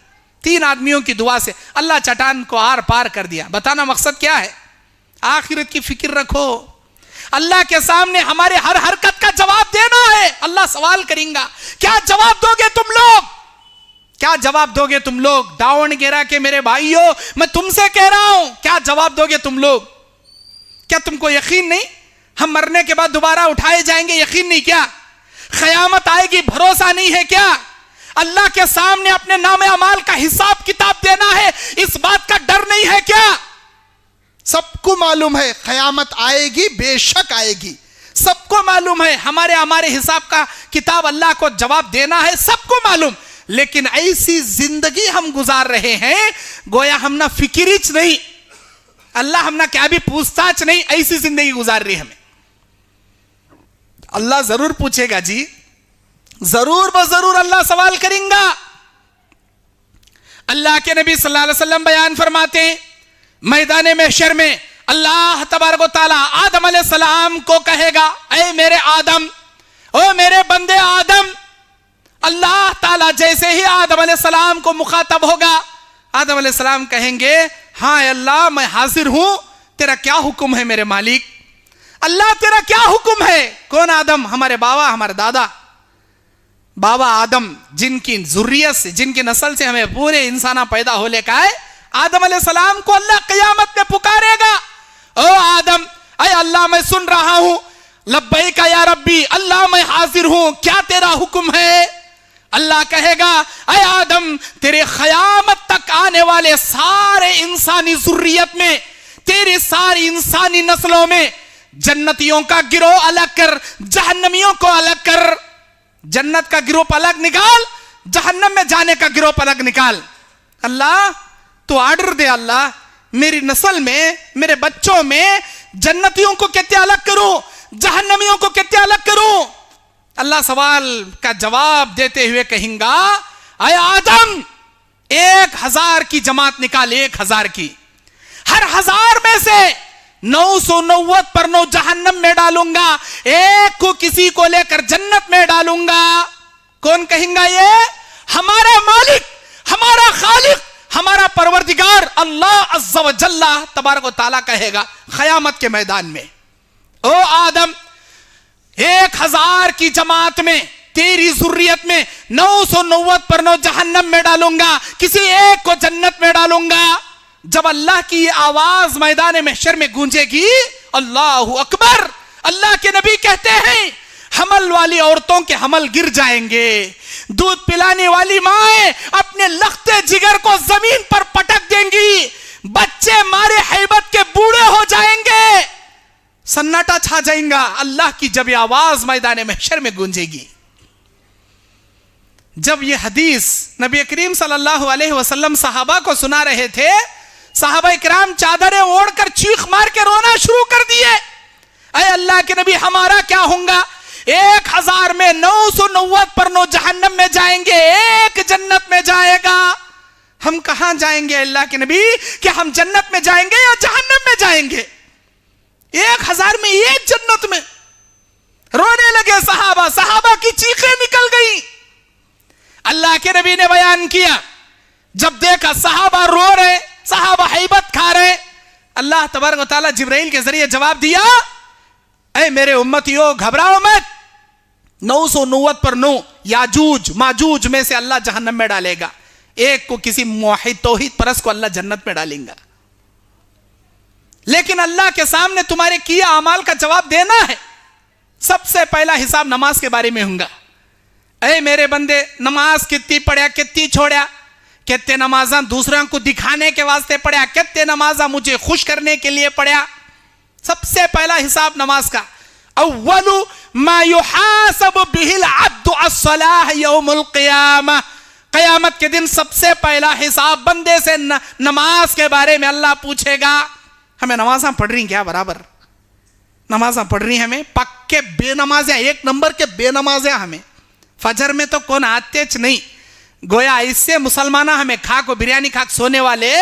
[SPEAKER 1] 3 आदमियों की दुआ से अल्लाह चट्टान को आर पार कर दिया। बताना मकसद क्या है? आखिरत की फिक्र रखो। अल्लाह के सामने हमारे हर हरकत का जवाब देना है। अल्लाह सवाल करेंगे, क्या जवाब दोगे तुम लोग? क्या जवाब दोगे तुम लोग? दावणगेरा के मेरे भाइयों, मैं तुमसे कह रहा हूं, क्या जवाब दोगे तुम लोग? क्या तुमको यकीन नहीं हम मरने के बाद दोबारा उठाए जाएंगे? यकीन नहीं क्या? क़यामत आएगी, भरोसा नहीं है क्या? अल्लाह के सामने अपने नामे अमाल का हिसाब किताब देना है, इस बात का डर नहीं है क्या? सबको मालूम है क़यामत आएगी, बेशक आएगी। सबको मालूम है हमारे हिसाब का किताब अल्लाह को जवाब देना है, सबको मालूम। लेकिन ऐसी जिंदगी हम गुजार रहे हैं गोया हम ना फिक्रिच नहीं, अल्लाह हम ना क्या भी पूछताछ नहीं, ऐसी जिंदगी गुजार रही हमें। अल्लाह जरूर पूछेगा जी, जरूर बजरूर अल्लाह सवाल करेंगा। अल्लाह के नबी सल्लल्लाहु अलैहि वसल्लम बयान फरमाते हैं, मैदान महशर में अल्लाह तबारक व तआला आदम अलैहिस्सलाम को कहेगा, ऐ मेरे आदम, ओ मेरे बंदे आदम। अल्लाह ताला जैसे ही आदम अलैहिस्सलाम को मुखातब होगा, आदम अलैहिस्सलाम कहेंगे, हाँ अल्लाह मैं हाजिर हूं, तेरा क्या हुक्म है मेरे मालिक? अल्लाह तेरा क्या हुक्म है? कौन आदम? हमारे बाबा, हमारे दादा बाबा आदम, जिनकी जुर्रियत से, जिनकी नस्ल से हमें पूरे इंसाना पैदा हो लेकर आए, आदम अलैहिस्सलाम को अल्लाह क़यामत में पुकारेगा, ओ आदम, अय अल्लाह मैं सुन रहा हूं, लब्बैक या रब्बी, अल्लाह मैं हाजिर हूं, क्या तेरा हुक्म है? अल्लाह कहेगा, अय आदम, तेरे क़यामत तक आने वाले सारे इंसानी जुर्रियत में, तेरी सारी इंसानी नस्लों में जन्नतियों का गिरोह अलग कर, जहन्नमियों को अलग कर। जन्नत का गिरोह अलग निकाल, जहन्नम में जाने का गिरोह अलग निकाल। अल्लाह तो ऑर्डर दे, अल्लाह मेरी नस्ल में, मेरे बच्चों में जन्नतियों को कितने अलग करूं, जहन्नमियों को कितने अलग करूं? अल्लाह सवाल का जवाब देते हुए कहेंगा, अय आदम, 1000 की जमात निकाल, 1000 की, हर 1000 में से 990 पर 9 जहन्नम में डालूंगा, एक को किसी को लेकर जन्नत में डालूंगा। कौन कहेंगा ये? हमारा मालिक, हमारा खालिक, हमारा परवरदिगार अल्लाह अज़्ज़ा व जल्ला तबारक व तआला कहेगा क़यामत के मैदान में, ओ आदम, 1000 की जमात में, तेरी जुर्रियत में 990 पर 9 जहन्नम में डालूंगा, किसी एक को जन्नत में डालूंगा। जब अल्लाह की आवाज मैदान महशर में गूंजेगी, अल्लाहु अकबर, अल्लाह के नबी कहते हैं हमल वाली औरतों के हमल गिर जाएंगे, दूध पिलाने वाली माएं अपने लखते जिगर को जमीन पर पटक देंगी, बच्चे मारे हैबत के बूढ़े हो जाएंगे, सन्नाटा छा जाएगा। अल्लाह की जब आवाज मैदान महशर में गूंजेगी। जब ये हदीस नबी करीम सल्लल्लाहु अलैहि वसल्लम सहाबा को सुना रहे थे, सहाबा इकराम चादरें ओढ़कर चीख मार के रोना शुरू कर दिए। अरे अल्लाह के नबी हमारा क्या होगा? 1000 में 990 पर 9 जहन्नम में जाएंगे, एक जन्नत में जाएगा। हम कहां जाएंगे अल्लाह के नबी? कि हम जन्नत में जाएंगे या जहन्नम में जाएंगे? 1000 में एक जन्नत में। रोने लगे सहाबा, सहाबा की चीखें निकल गई। अल्लाह के नबी ने बयान किया, जब देखा सहाबा रो रहे, सहाबा हैबत खा रहे, अल्लाह तबारक व तआला जिब्राइल के जरिए जवाब दिया, ऐ मेरे उम्मतियों घबराओ मत, 990 पर 9 याजूज माजूज में से अल्लाह जहन्नम में डालेगा, एक को किसी मुवाहिद तौहीद परस्त को अल्लाह जन्नत में डालेगा। लेकिन अल्लाह के सामने तुम्हारे किया अमाल का जवाब देना है। सबसे पहला हिसाब नमाज के बारे में होगा। ऐ मेरे बंदे, नमाज कितनी पढ़ा, कितनी छोड़ा, कितने नमाजा दूसरों को दिखाने के वास्ते पढ़ा, कितने नमाजा मुझे खुश करने के लिए पढ़ा। सबसे पहला हिसाब नमाज का। अव्वलु मा युहासबु बिहिल अब्दु अस्सलाह यौमुल क़ियामह, क़यामत के दिन सबसे पहला हिसाब बंदे से नमाज के बारे में अल्लाह पूछेगा। हमें नमाजा पढ़ रही क्या? बराबर नमाजा पढ़ रही हमें, पक्के बेनमाज है, 1 नंबर के बेनमाज है हमें। फजर में तो कौन आते नहीं, गोया इससे मुसलमाना हमें खा को बिरयानी खा सोने वाले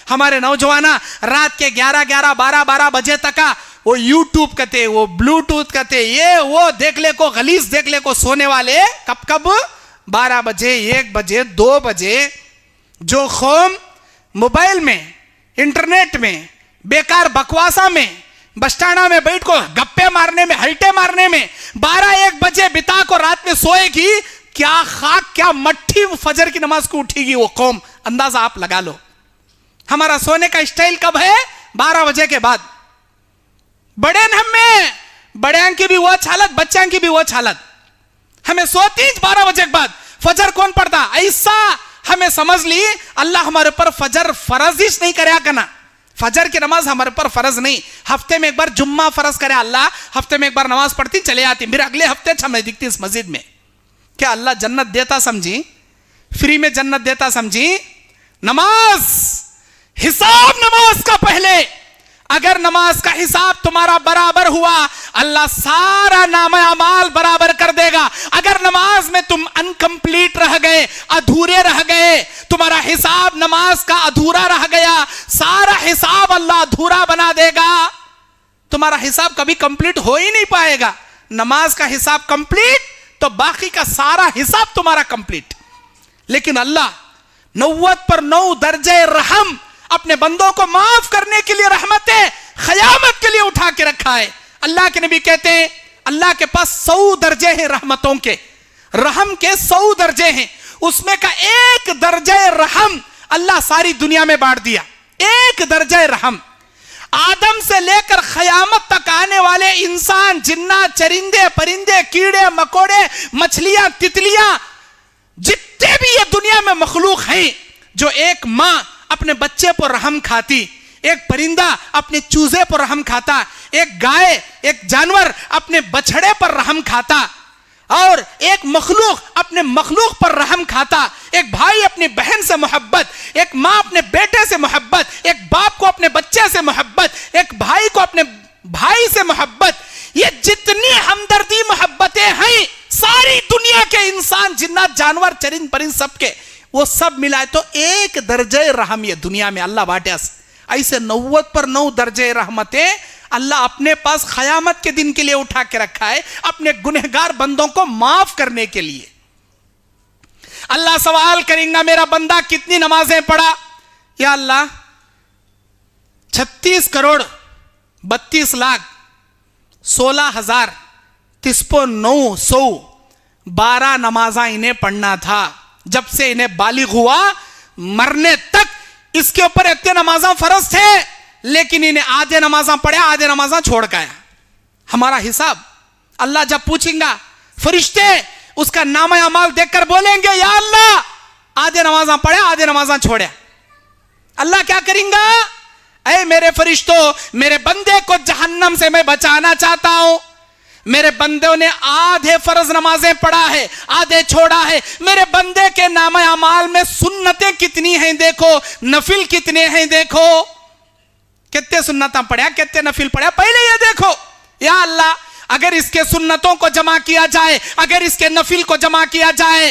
[SPEAKER 1] हमारे नौजवाना रात के 11-11, 12-12 बजे तक वो यूट्यूब कहते, वो ब्लूटूथ कहते, ये वो देख ले को गलीज देख ले को सोने वाले कब 12 बजे, 1 बजे, 2 बजे। जो कौम मोबाइल में, इंटरनेट में, बेकार बकवासा में, बस्टाना में बैठ को गप्पे मारने में, हल्टे मारने में 12-1 बजे बिता को रात में सोएगी, क्या खाक क्या मट्ठी फजर की नमाज को उठेगी वो कौम। अंदाजा आप लगा लो हमारा सोने का स्टाइल कब है? 12 बजे के बाद। बड़े में बड़े की भी वो हालत, बच्चा की भी वो हालत। हमें सोती 12 बजे के बाद। फजर कौन पढ़ता? ऐसा हमें समझ ली अल्लाह हमारे ऊपर फजर फर्ज ही नहीं करे करना। फजर की नमाज हमारे ऊपर फर्ज नहीं, हफ्ते में एक बार जुम्मा फर्ज करे अल्लाह, हफ्ते में एक बार नमाज पढ़ती चले आती, फिर अगले हफ्ते हमें दिखती इस मस्जिद में। क्या अल्लाह जन्नत देता समझी? फ्री में जन्नत देता समझी? नमाज, हिसाब नमाज का पहले। अगर नमाज का हिसाब तुम्हारा बराबर हुआ, अल्लाह सारा नाम अमाल बराबर कर देगा। अगर नमाज में तुम अनकंप्लीट रह गए, अधूरे रह गए, तुम्हारा हिसाब नमाज का अधूरा रह गया, सारा हिसाब अल्लाह अधूरा बना देगा। तुम्हारा हिसाब कभी कंप्लीट हो ही नहीं पाएगा। नमाज का हिसाब कंप्लीट तो बाकी का सारा हिसाब तुम्हारा कंप्लीट। लेकिन अल्लाह 90 पर 9 दर्जे रहम अपने बंदों को माफ करने के लिए, रहमतें खयामत के लिए उठा के रखा है। अल्लाह के नबी कहते हैं अल्लाह के पास 100 दर्जे हैं रहमतों के, रहम के 100 दर्जे हैं। उसमें का एक दर्जे रहम अल्लाह सारी दुनिया में बांट दिया। एक दर्जे रहम आदम से लेकर खयामत तक आने वाले इंसान, जिन्नात, चरिंदे, परिंदे, कीड़े मकोड़े, मछलियां, तितलियां, जितने भी ये दुनिया में मखलूक हैं, जो एक मां अपने बच्चे पर रहम खाती, एक परिंदा अपने चूजे पर रहम खाता, एक गाय, एक जानवर अपने बछड़े पर रहम खाता, और एक मखलूक अपने मखलूक पर रहम खाता, एक भाई अपनी बहन से मोहब्बत, एक माँ अपने बेटे से मोहब्बत, एक बाप को अपने बच्चे से मोहब्बत, एक भाई को अपने भाई से मोहब्बत। ये जितनी हमदर्दी मोहब्बतें हैं सारी दुनिया के इंसान, जिन्नात, जानवर, चरिंद परिंद सबके, वो सब मिलाए तो एक दर्जे रहम ये दुनिया में अल्लाह बांटे। ऐसे 90 पर 9 दर्जे रहमतें अल्लाह अपने पास खयामत के दिन के लिए उठा के रखा है, अपने गुनहगार बंदों को माफ करने के लिए। अल्लाह सवाल करेगा मेरा बंदा कितनी नमाजें पढ़ा? या अल्लाह 36 करोड़ 32 लाख 16,912 नमाजा इन्हें पढ़ना था। जब से इन्हें बालिग हुआ मरने तक इसके ऊपर इतने नमाजा फर्ज थे, लेकिन इन्हें आधे नमाजा पढ़े, आधे नमाजा छोड़ गया। हमारा हिसाब अल्लाह जब पूछेगा, फरिश्ते उसका नामा अमाल देखकर बोलेंगे, या अल्लाह आधे नमाजा पढ़े आधे नमाजा छोड़े। अल्लाह क्या करेंगे, ऐ मेरे फरिश्तों, मेरे बंदे को जहन्नम से मैं बचाना चाहता हूं। मेरे बंदों ने आधे फर्ज नमाजें पढ़ा है, आधे छोड़ा है। मेरे बंदे के नामा अमाल में सुन्नतें कितनी हैं देखो, नफिल कितने हैं देखो, कितने सुन्नता पढ़ा कितने नफिल पढ़ा, पहले ये देखो। या अल्लाह अगर इसके सुन्नतों को जमा किया जाए, अगर इसके नफिल को जमा किया जाए,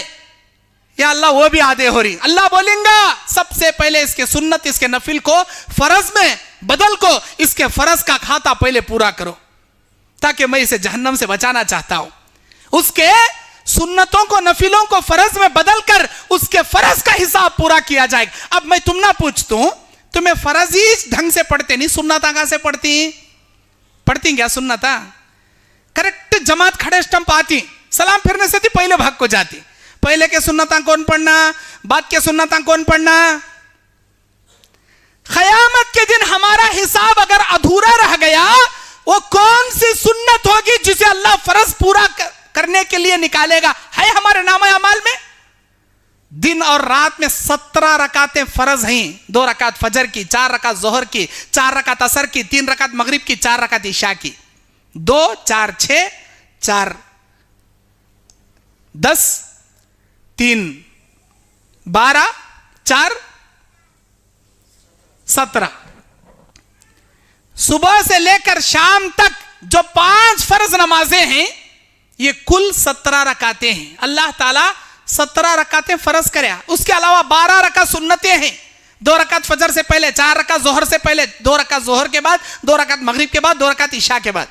[SPEAKER 1] या अल्लाह वो भी आधे हो रही। अल्लाह बोलेंगा सबसे पहले इसके सुन्नत इसके नफिल को फर्ज में बदल को, इसके फर्ज का खाता पहले पूरा करो, ताकि मैं इसे जहन्नम से बचाना चाहता हूं। उसके सुन्नतों को नफिलों को फर्ज में बदल कर उसके फर्ज का हिसाब पूरा किया जाएगा। अब मैं तुम ना पूछता हूं, तुम्हें फर्ज ही ढंग से पढ़ते नहीं, सुन्नता कहां से पढ़ती क्या सुन्नता? करेक्ट जमात खड़े स्टंप आती, सलाम फिरने से थी पहले भाग को जाती। पहले के सुन्नता कौन पढ़ना, बाद के सुन्नता कौन पढ़ना? क़यामत के दिन हमारा हिसाब अगर अधूरा रह गया, वो कौन सी सुन्नत होगी जिसे अल्लाह फर्ज पूरा करने के लिए निकालेगा? है हमारे नामा अमाल में? दिन और रात में 17 रकातें फर्ज हैं। 2 रकात फजर की, 4 रकात जोहर की, 4 रकात असर की, 3 रकात मगरिब की, 4 रकात इशा की। 2 4 6 4 10 3 12 4 17। सुबह से लेकर शाम तक जो 5 फर्ज नमाजें हैं, ये कुल 17 रकातें हैं। अल्लाह ताला 17 रकातें फर्ज करे, उसके अलावा 12 रकात सुन्नतें हैं। 2 रकात फजर से पहले, 4 रकात जोहर से पहले, 2 रकात जोहर के बाद, 2 रकात मगरिब के बाद, 2 रकात इशा के बाद,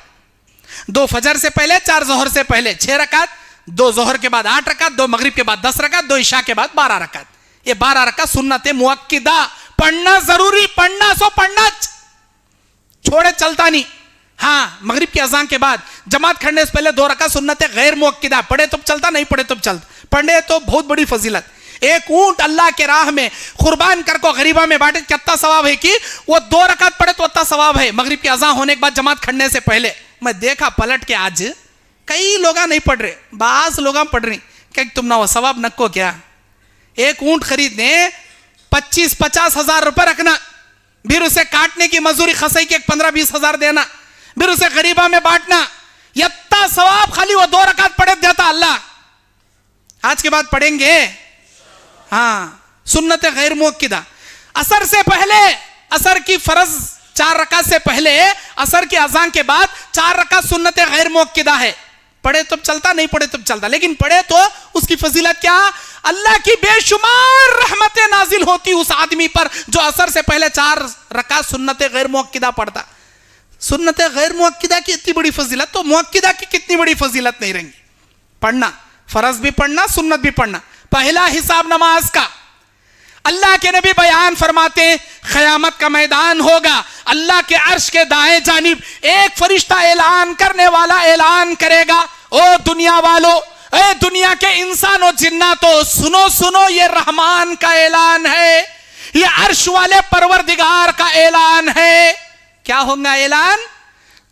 [SPEAKER 1] 2 फजर से पहले, 4 जोहर से पहले 6 रकात, 2 जोहर के बाद 8 रकात, 2 मगरिब के बाद 10 रकात, 2 इशा के बाद 12 रकात। ये 12 रकात सुन्नतें मुअक्किदा, पढ़ना जरूरी, पढ़ना सो पढ़ना, छोड़े चलता नहीं। हाँ, मगरिब की अजान के बाद जमात खड़ने से पहले 2 रकात सुन्नतें गैर मुअक्किदा, पढ़े तो चलता, नहीं पढ़े तो चलता। पढ़े तो बहुत बड़ी फजीलत। एक ऊंट अल्लाह के राह में कुर्बान कर को गरीबा में बांटे, कितना सवाब है कि वो 2 रकात पढ़े तो उतना सवाब है। मगरिब की अजान होने के बाद जमात खड़ने से पहले मैं देखा पलट के, आज कई लोग नहीं पढ़ रहे, बास लोग पढ़ रही। क्या तुम ना वो सवाब नको क्या? एक ऊंट खरीदने 25-50 हजार रुपए रखना, फिर उसे काटने की मजदूरी खसई के 15-20 हजार देना, फिर उसे गरीबा में बांटना, इतना सवाब खाली वो 2 रकात पढ़े देता अल्लाह। आज के बाद पढ़ेंगे। हाँ, सुन्नत गैर मुअक्किदा। असर से पहले, असर की फर्ज 4 रकात से पहले, असर की अजान के बाद 4 रकात सुन्नत गैर मुअक्किदा है। पढ़े तो चलता, नहीं पढ़े तो चलता, लेकिन पढ़े तो उसकी फजीलत क्या? अल्लाह की बेशुमार रहमतें नाजिल होती उस आदमी पर जो असर से पहले 4 रकात सुन्नत गैर मुअक्किदा पढ़ता। सुन्नत गैर मुअक्किदा की इतनी बड़ी फजीलत, तो मुअक्किदा की कितनी बड़ी फजीलत नहीं रहेंगी? पढ़ना, फर्ज भी पढ़ना, सुन्नत भी पढ़ना। पहला हिसाब नमाज का। अल्लाह के नबी बयान फरमाते हैं, क़यामत का मैदान होगा, अल्लाह के अर्श के दाएं जानिब एक फरिश्ता ऐलान करने वाला ऐलान करेगा, ओ दुनिया वालों, ए दुनिया के इंसानों जिन्नातों, सुनो सुनो, ये रहमान का ऐलान है, ये अर्श वाले परवरदिगार का ऐलान है। क्या होगा ऐलान?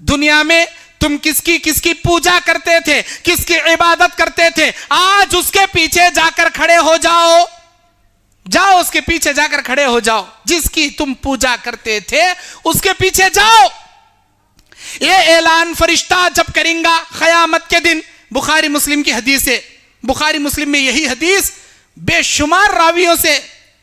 [SPEAKER 1] दुनिया में तुम किसकी किसकी पूजा करते थे, किसकी इबादत करते थे, आज उसके पीछे जाकर खड़े हो जाओ। जाओ उसके पीछे जाकर खड़े हो जाओ, जिसकी तुम पूजा करते थे उसके पीछे जाओ। ये ऐलान फरिश्ता जब करेंगा क़यामत के दिन। बुखारी मुस्लिम की हदीस है, बुखारी मुस्लिम में यही हदीस बेशुमार रावियों से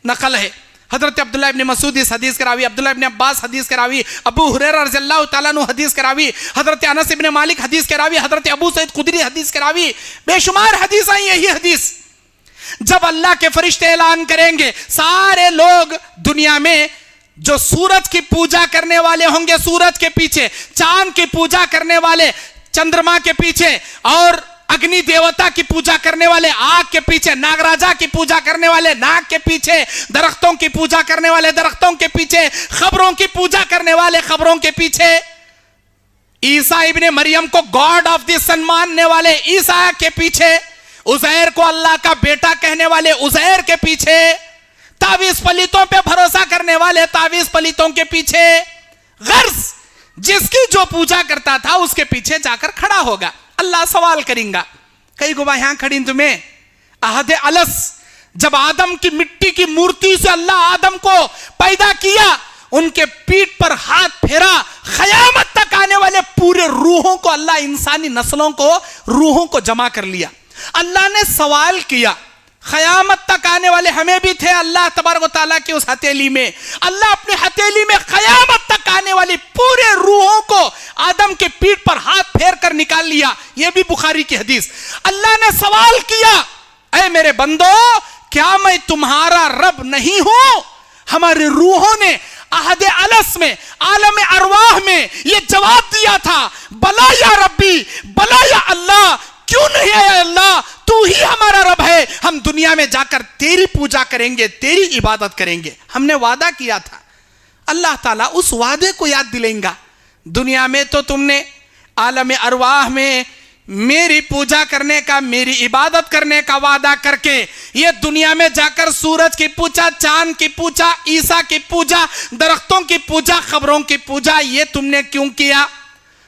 [SPEAKER 1] नकल है। हजरत अब्दुल्लाह इब्न मसूद इस हदीस के रावी, अब्दुल्लाह इब्न अब्बास हदीस के रावी, अबू हुरैरा रज़ियल्लाहु तआला अन्हु हदीस के रावी, हजरत अनस इब्न मालिक हदीस के रावी, हजरत अबू सईद खुदरी हदीस के रावी। बेशुमार हदीस आई यही हदीस। जब अल्लाह के फरिश्ते ऐलान करेंगे, सारे लोग दुनिया में जो सूरज की पूजा करने वाले होंगे सूरज के पीछे, चांद की पूजा करने वाले चंद्रमा के पीछे, और अग्नि देवता की पूजा करने वाले आग के पीछे, नागराजा की पूजा करने वाले नाग के पीछे, दरख्तों की पूजा करने वाले दरख्तों के पीछे, खबरों की पूजा करने वाले खबरों के पीछे, ईसा इब्ने मरियम को गॉड ऑफ द सन मानने वाले ईसा के पीछे, उज़ैर को अल्लाह का बेटा कहने वाले उज़ैर के पीछे, तावीज़ पलितों पे भरोसा करने वाले तावीज़ पलितों के पीछे। गर्ज जिसकी जो पूजा करता था उसके पीछे जाकर खड़ा होगा, अल्लाह सवाल करेगा। कई गुबा यहां खड़ी तुम्हें अहदे अलस, जब आदम की मिट्टी की मूर्ति से अल्लाह आदम को पैदा किया, उनके पीठ पर हाथ फेरा, क़यामत तक आने वाले पूरे रूहों को अल्लाह, इंसानी नस्लों को, रूहों को जमा कर लिया। अल्लाह ने सवाल किया, क़यामत तक आने वाले हमें भी थे अल्लाह तबारक व तआला की उस हथेली में। अल्लाह अपनी हथेली में क़यामत तक आने वाली पूरे रूहों को आदम के पीठ पर हाथ फेर कर निकाल लिया। यह भी बुखारी की हदीस। अल्लाह ने सवाल किया, ऐ मेरे बंदो, क्या मैं तुम्हारा रब नहीं हूं? हमारे रूहों ने अहदे अलस में, आलम अरवाह में यह जवाब दिया था, बला या रब्बी, बला या अल्लाह, क्यों नहीं है अल्लाह, तू ही हमारा रब है, हम दुनिया में जाकर तेरी पूजा करेंगे, तेरी इबादत करेंगे। हमने वादा किया था। अल्लाह ताला उस वादे को याद दिलाएगा। दुनिया में तो तुमने आलम अरवाह में मेरी पूजा करने का, मेरी इबादत करने का वादा करके ये दुनिया में जाकर सूरज की पूजा, चांद की पूजा, ईसा की पूजा, दरख्तों की पूजा, खबरों की पूजा, ये तुमने क्यों किया?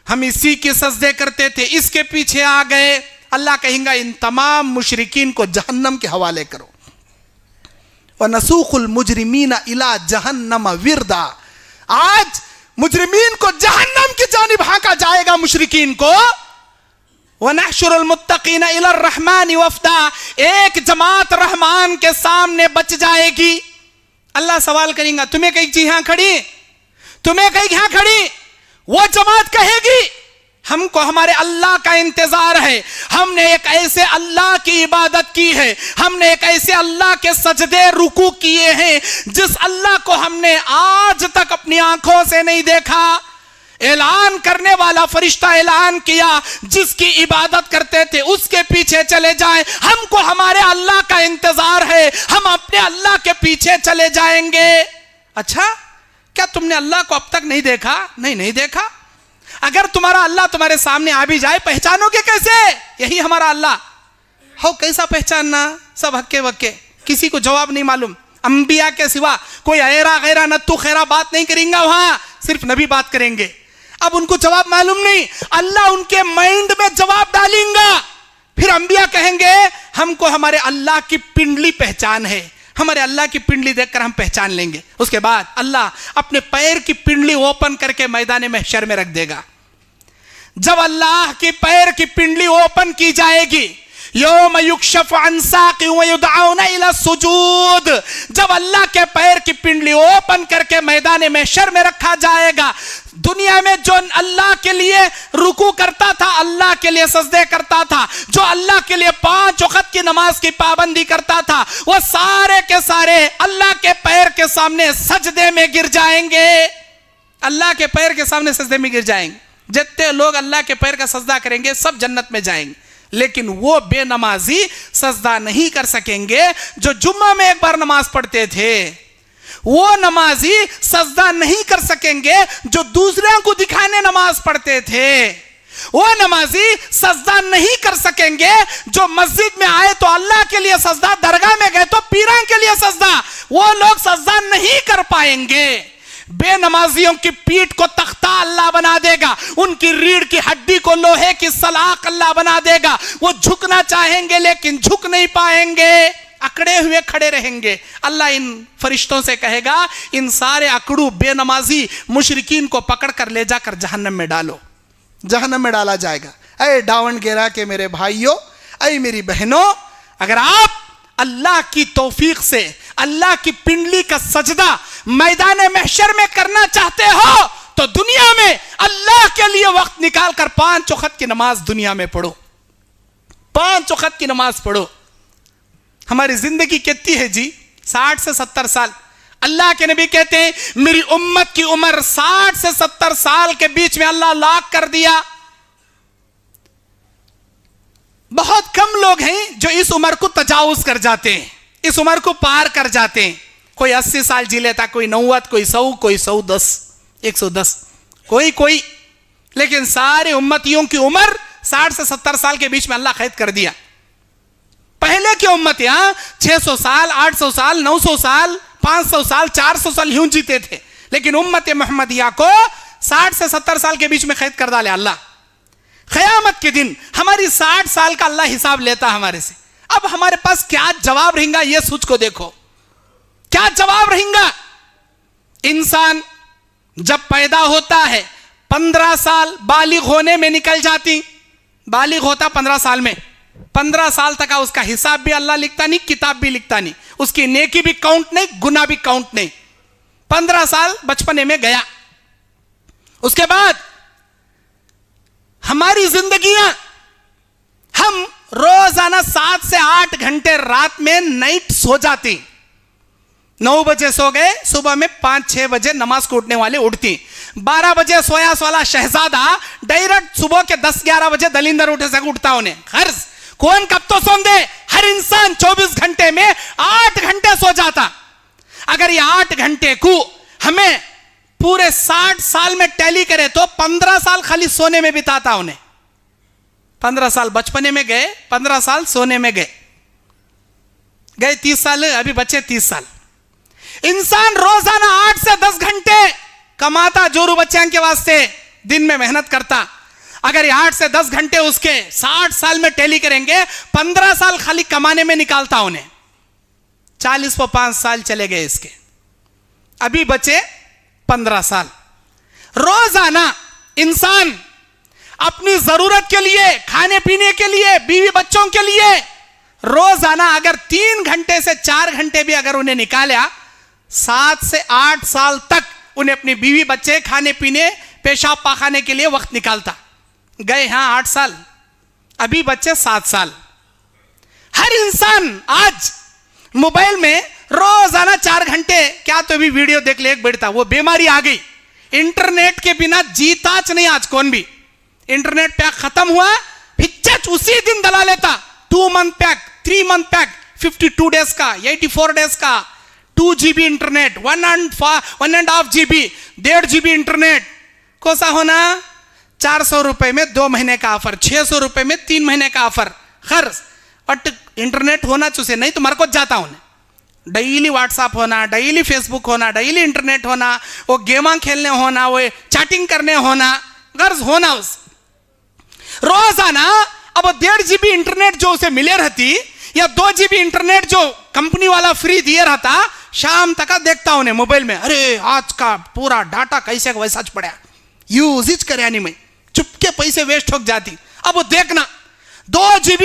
[SPEAKER 1] हम इसी के सजदे करते थे, इसके पीछे आ गए। अल्लाह कहेगा, इन तमाम मुशरिकीन को जहन्नम के हवाले करो। व नसूखुल मुजरिमीना इला जहन्नम विरदा। आज मुजरिमीन को जहन्नम की जानिब हांका जाएगा, मुशरिकीन को। व नहशुरुल मुत्तकीना इला रहमान वफदा। एक जमात रहमान के सामने बच जाएगी। अल्लाह सवाल करेगा, तुम्हें कहीं जी यहां खड़ी, तुम्हें कहीं यहां खड़ी। वो जमात कहेगी, हमको हमारे अल्लाह का इंतजार है, हमने एक ऐसे अल्लाह की इबादत की है, हमने एक ऐसे अल्लाह के सजदे रुकू किए हैं जिस अल्लाह को हमने आज तक अपनी आंखों से नहीं देखा। ऐलान करने वाला फरिश्ता ऐलान किया, जिसकी इबादत करते थे उसके पीछे चले जाएं, हमको हमारे अल्लाह का इंतजार है, हम अपने अल्लाह के पीछे चले जाएंगे। अच्छा, क्या तुमने अल्लाह को अब तक नहीं देखा? नहीं देखा। अगर तुम्हारा अल्लाह तुम्हारे सामने आ भी जाए, पहचानोगे कैसे? यही हमारा अल्लाह हो, कैसा पहचानना? सब हक्के वक्के, किसी को जवाब नहीं मालूम। अंबिया के सिवा कोई ऐरा गैरा नत्तू खैरा बात नहीं करेंगे, वहां सिर्फ नबी बात करेंगे। अब उनको जवाब मालूम नहीं, अल्लाह उनके माइंड में जवाब डालेंगे। फिर अंबिया कहेंगे, हमको हमारे अल्लाह की पिंडली पहचान है, हमारे अल्लाह की पिंडली देखकर हम पहचान लेंगे। उसके बाद अल्लाह अपने पैर की पिंडली ओपन करके मैदान महशर में रख देगा। जब अल्लाह की पैर की पिंडली ओपन की जाएगी, यौम युक्शफ अन साक़ि व युदऔना इला सुजूद, जब अल्लाह के पैर की पिंडली ओपन करके मैदान महशर में रखा जाएगा, दुनिया में जो अल्लाह के लिए रुकू करता था, अल्लाह के लिए सजदे करता था, जो अल्लाह के लिए 5 वक्त की नमाज की पाबंदी करता था, वो सारे के सारे अल्लाह के पैर के सामने सजदे में गिर जाएंगे। अल्लाह के पैर के सामने सजदे में गिर जाएंगे। जितने लोग अल्लाह के पैर का सजदा करेंगे सब जन्नत में जाएंगे, लेकिन वो बेनमाजी सजदा नहीं कर सकेंगे जो जुम्मा में एक बार नमाज पढ़ते थे। वो नमाजी सजदा नहीं कर सकेंगे जो दूसरों को दिखाने नमाज पढ़ते थे। वो नमाजी सजदा नहीं कर सकेंगे जो मस्जिद में आए तो अल्लाह के लिए सजदा, दरगाह में गए तो पीरां के लिए सजदा, वो लोग सजदा नहीं कर पाएंगे। बेनमाजियों की पीठ को तख्ता अल्लाह बना देगा, उनकी रीढ़ की हड्डी को लोहे की सलाख अल्लाह बना देगा। वो झुकना चाहेंगे लेकिन झुक नहीं पाएंगे, अकड़े हुए खड़े रहेंगे। अल्लाह इन फरिश्तों से कहेगा, इन सारे अकड़ू बेनमाजी मुशरिकीन को पकड़ कर ले जाकर जहन्नम में डालो। जहन्नम में डाला जाएगा। ऐ डावन गेरा के मेरे भाइयों, ऐ मेरी बहनों, अगर आप अल्लाह की तौफीक से अल्लाह की पिंडली का सजदा मैदान महशर में करना चाहते हो तो दुनिया में अल्लाह के लिए वक्त निकालकर 5 वक्त की नमाज दुनिया में पढ़ो। 5 वक्त की नमाज पढ़ो। हमारी जिंदगी कितनी है जी? 60 से 70 साल। अल्लाह के नबी कहते हैं, मेरी उम्मत की उम्र 60 से 70 साल के बीच में अल्लाह लाक कर दिया। बहुत कम लोग हैं जो इस उम्र को तजावुज कर जाते हैं, इस उम्र को पार कर जाते हैं। कोई 80 साल जी लेता, कोई 90, कोई 100, कोई 110, कोई, लेकिन सारे उम्मतियों की उम्र 60 से 70 साल के बीच में अल्लाह कैद कर दिया। पहले की उम्मत यहां 600 साल, 800 साल, 900 साल, 500 साल, 400 साल यूं जीते थे, लेकिन उम्मत मोहम्मदिया को 60 से 70 साल के बीच में कैद कर डाले अल्लाह। क़यामत के दिन हमारी 60 साल का अल्लाह हिसाब लेता हमारे से। अब हमारे पास क्या जवाब रहेगा, यह सोच को देखो, क्या जवाब रहेगा। इंसान जब पैदा होता है 15 साल बालिग होने में निकल जाती, बालिग होता 15 साल में, 15 साल तक उसका हिसाब भी अल्लाह लिखता नहीं, किताब भी लिखता नहीं, उसकी नेकी भी काउंट नहीं, गुनाह भी काउंट नहीं। 15 साल बचपने में गया। उसके बाद हमारी जिंदगियां, हम रोजाना 7 से 8 घंटे रात में नाइट सो जाती। 9 बजे सो गए, सुबह में 5-6 बजे नमाज को उठने वाले उठती। 12 बजे सोया वाला शहजादा डायरेक्ट सुबह के 10-11 बजे दलिंदर उठे से उठता उन्हें खर्च। कौन कब तो सोन दे, हर इंसान 24 घंटे में 8 घंटे सो जाता। अगर ये 8 घंटे को हमें पूरे 60 साल में टैली करे तो 15 साल खाली सोने में बिताता उन्हें। 15 साल बचपने में गए, 15 साल सोने में गए, 30 साल, अभी बचे 30 साल। इंसान रोजाना 8 से 10 घंटे कमाता, जोरू बच्चों के वास्ते दिन में मेहनत करता। अगर ये 8 से 10 घंटे उसके 60 साल में टैली करेंगे, 15 साल खाली कमाने में निकालता उन्हें। 40 को 5 साल चले गए इसके, अभी बचे 15 साल। रोजाना इंसान अपनी जरूरत के लिए, खाने पीने के लिए, बीवी बच्चों के लिए रोजाना अगर 3 घंटे से 4 घंटे भी अगर उन्हें निकाला, 7 से 8 साल तक उन्हें अपनी बीवी बच्चे, खाने पीने, पेशाब पाखाने के लिए वक्त निकालता। गए हाँ 8 साल, अभी बच्चे 7 साल। हर इंसान आज मोबाइल में रोजाना 4 घंटे क्या तो भी वीडियो देख ले, एक बैठता। वो बीमारी आ गई, इंटरनेट के बिना जीताच नहीं आज कौन भी। इंटरनेट पैक खत्म हुआ, फिर उसी दिन दला लेता 2 month pack, 3 month pack, 52 days का, 84 डेज का, 2 GB internet, 1.5 GB, 1.5 GB internet. कोसा होना 400 रुपए में 2 महीने का ऑफर, 600 रुपए में 3 महीने का ऑफर खर्च। बट इंटरनेट होना चुसे, नहीं तो मर को जाता हूं। डेली व्हाट्सएप होना, डेली फेसबुक होना, डेली इंटरनेट होना, वो गेमा खेलने होना, वो चैटिंग करने होना, गर्ज होना उस रोजाना। अब 1.5 GB इंटरनेट जो उसे मिले रहती, या 2 GB इंटरनेट जो कंपनी वाला फ्री दिए रहता, शाम तक देखता उन्हें मोबाइल में, अरे आज का पूरा डाटा कैसे वैसा पड़ा, यूज करे नहीं, मैं चुपके पैसे वेस्ट हो जाती। अब वो देखना 2 GB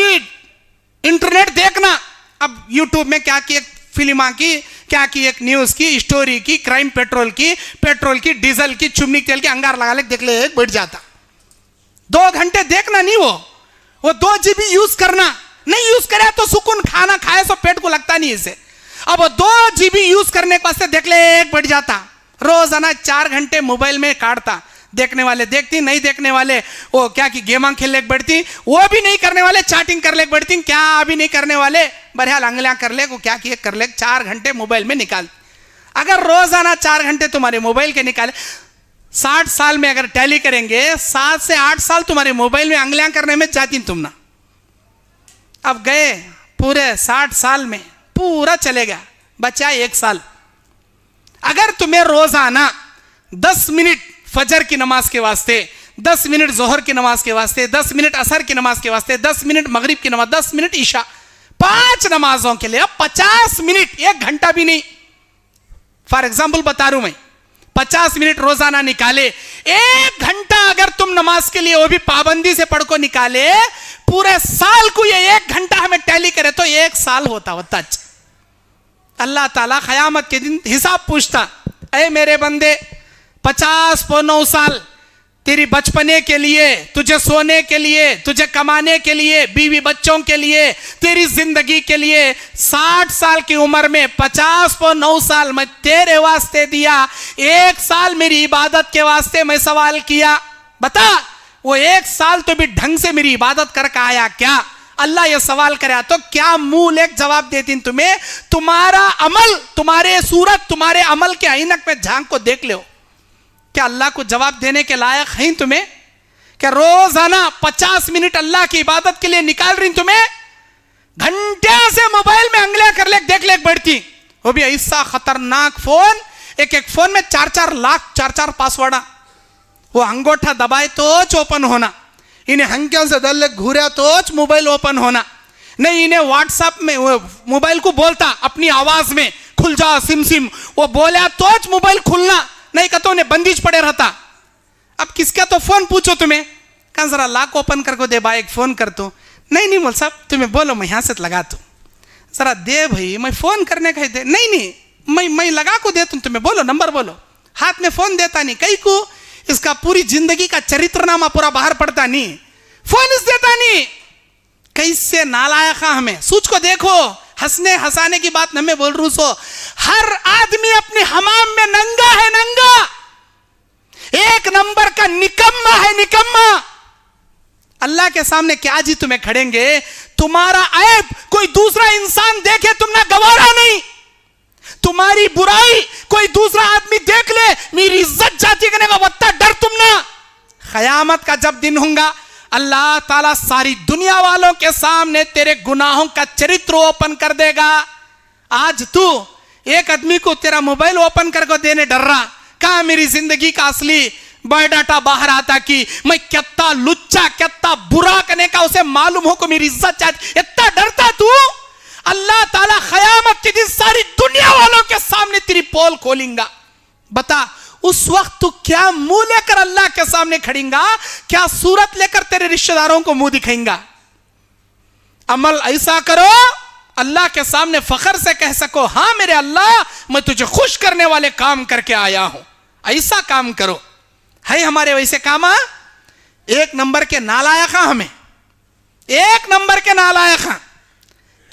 [SPEAKER 1] इंटरनेट देखना। अब यूट्यूब में क्या की, एक फिल्मा की, क्या की, एक न्यूज की, स्टोरी की, क्राइम पेट्रोल की, डीजल की, चुमनी तेल की, अंगार लगा ले, देख ले, एक बैठ जाता। 2 घंटे देखना नहीं, वो 2 GB यूज करना। नहीं यूज करे तो सुकून, खाना खाए तो पेट को लगता नहीं इसे। अब 2 GB यूज करने के वास्ते देख ले, एक बैठ जाता। रोजाना 4 घंटे मोबाइल में काटता। देखने वाले देखती, नहीं देखने वाले वो क्या की गेमा खेलने बैठती, वो भी नहीं करने वाले चैटिंग कर ले बैठती, क्या अभी नहीं करने वाले बढ़िया लंगलियां कर ले, को क्या किए कर ले, 4 घंटे मोबाइल में निकाल। अगर रोजाना 4 घंटे तुम्हारे मोबाइल के निकाले, 60 साल में अगर टैली करेंगे, 7 से 8 साल तुम्हारे मोबाइल में अंगलियां करने में जाती तुम ना। अब गए पूरे 60 साल में पूरा चले गया, बचा 1 साल। अगर तुम्हें रोजाना 10 मिनट फजर की नमाज के वास्ते, 10 मिनट जोहर की नमाज के वास्ते, 10 मिनट असर की नमाज के वास्ते, 10 मिनट मगरिब की नमाज, 10 मिनट ईशा, 5 नमाजों के लिए 50 मिनट, 1 घंटा भी नहीं, फॉर एग्जाम्पल बता रहा हूं मैं, 50 मिनट रोजाना निकाले। 1 घंटा अगर तुम नमाज के लिए वो भी पाबंदी से पढ़ को निकाले, पूरे साल को ये 1 घंटा हमें टैली करे तो 1 साल होता। अल्लाह ताला क़यामत के दिन हिसाब पूछता, ऐ मेरे बंदे 50-9 साल तेरी बचपने के लिए, तुझे सोने के लिए, तुझे कमाने के लिए, बीवी बच्चों के लिए, तेरी जिंदगी के लिए 60 साल की उम्र में 50-9 साल मैं तेरे वास्ते दिया, 1 साल मेरी इबादत के वास्ते मैं सवाल किया। बता वो 1 साल तो भी ढंग से मेरी इबादत करके आया क्या? अल्लाह ये सवाल करे तो क्या मुंह लेक जवाब देती तुम्हें? तुम्हारा अमल, तुम्हारे सूरत, तुम्हारे अमल के ऐनक में झांक को देख लो, क्या अल्लाह को जवाब देने के लायक हैं तुम्हें? क्या रोजाना 50 मिनट अल्लाह की इबादत के लिए निकाल रही तुम्हें? घंटे से मोबाइल में अंगलियां कर ले, देख ले बैठती, वो भी ऐसा खतरनाक फोन, एक फोन में 4-4 लाख 4-4 पासवर्ड, वो अंगूठा दबाए तोच ओपन होना, इन्हें हंक्यों से दल घूरा तोच मोबाइल ओपन होना। नहीं, इन्हें व्हाट्सएप में मोबाइल को बोलता अपनी आवाज में खुल जा सिम सिम, वो बोला तोच मोबाइल खुलना, नहीं कहता उन्हें बंदिश पड़े रहता। अब किसका तो फोन पूछो तुम्हें, कहा जरा लाक ओपन करके दे भाई, एक फोन कर तू। नहीं बोल साहब, तुम्हें बोलो मैं यहां से लगा तू, जरा दे भाई, मैं फोन करने का ही दे। नहीं मैं लगा को दे, तुम्हें बोलो नंबर बोलो। हाथ में फोन देता नहीं, कई को इसका पूरी जिंदगी का चरित्रनामा पूरा बाहर पड़ता नहीं, फोन इस देता नहीं। कैसे नालायक हमें, सूझ को देखो, हंसने हंसाने की बात न मैं बोल रू सो, हर आदमी अपने हमाम में नंगा है, नंगा, एक नंबर का निकम्मा है, निकम्मा। अल्लाह के सामने क्या जी तुम्हें खड़ेंगे, तुम्हारा ऐब कोई दूसरा इंसान देखे तुम ना गवारा नहीं, तुम्हारी बुराई कोई दूसरा आदमी देख ले मेरी इज्जत जाती करने का वत्ता डर तुम ना। क़यामत का जब दिन होगा, अल्लाह ताला सारी दुनिया वालों के सामने तेरे गुनाहों का चरित्र ओपन कर देगा। आज तू एक आदमी को तेरा मोबाइल ओपन करके देने डर रहा, कहा मेरी जिंदगी का असली बायोडाटा बाहर आता कि मैं कितना लुच्चा कितना बुरा करने का उसे मालूम हो को मेरी इज्जत चाहती, इतना डरता तू। अल्लाह ताला क़यामत के दिन सारी दुनिया वालों के सामने तेरी पोल खोलेगा। बता उस वक्त तू क्या मुंह लेकर अल्लाह के सामने खड़ेगा, क्या सूरत लेकर तेरे रिश्तेदारों को मुंह दिखाएगा। अमल ऐसा करो अल्लाह के सामने फखर से कह सको, हां मेरे अल्लाह मैं तुझे खुश करने वाले काम करके आया हूं। ऐसा काम करो, है हमारे वैसे काम। एक नंबर के नालायक, हमें एक नंबर के नालायक।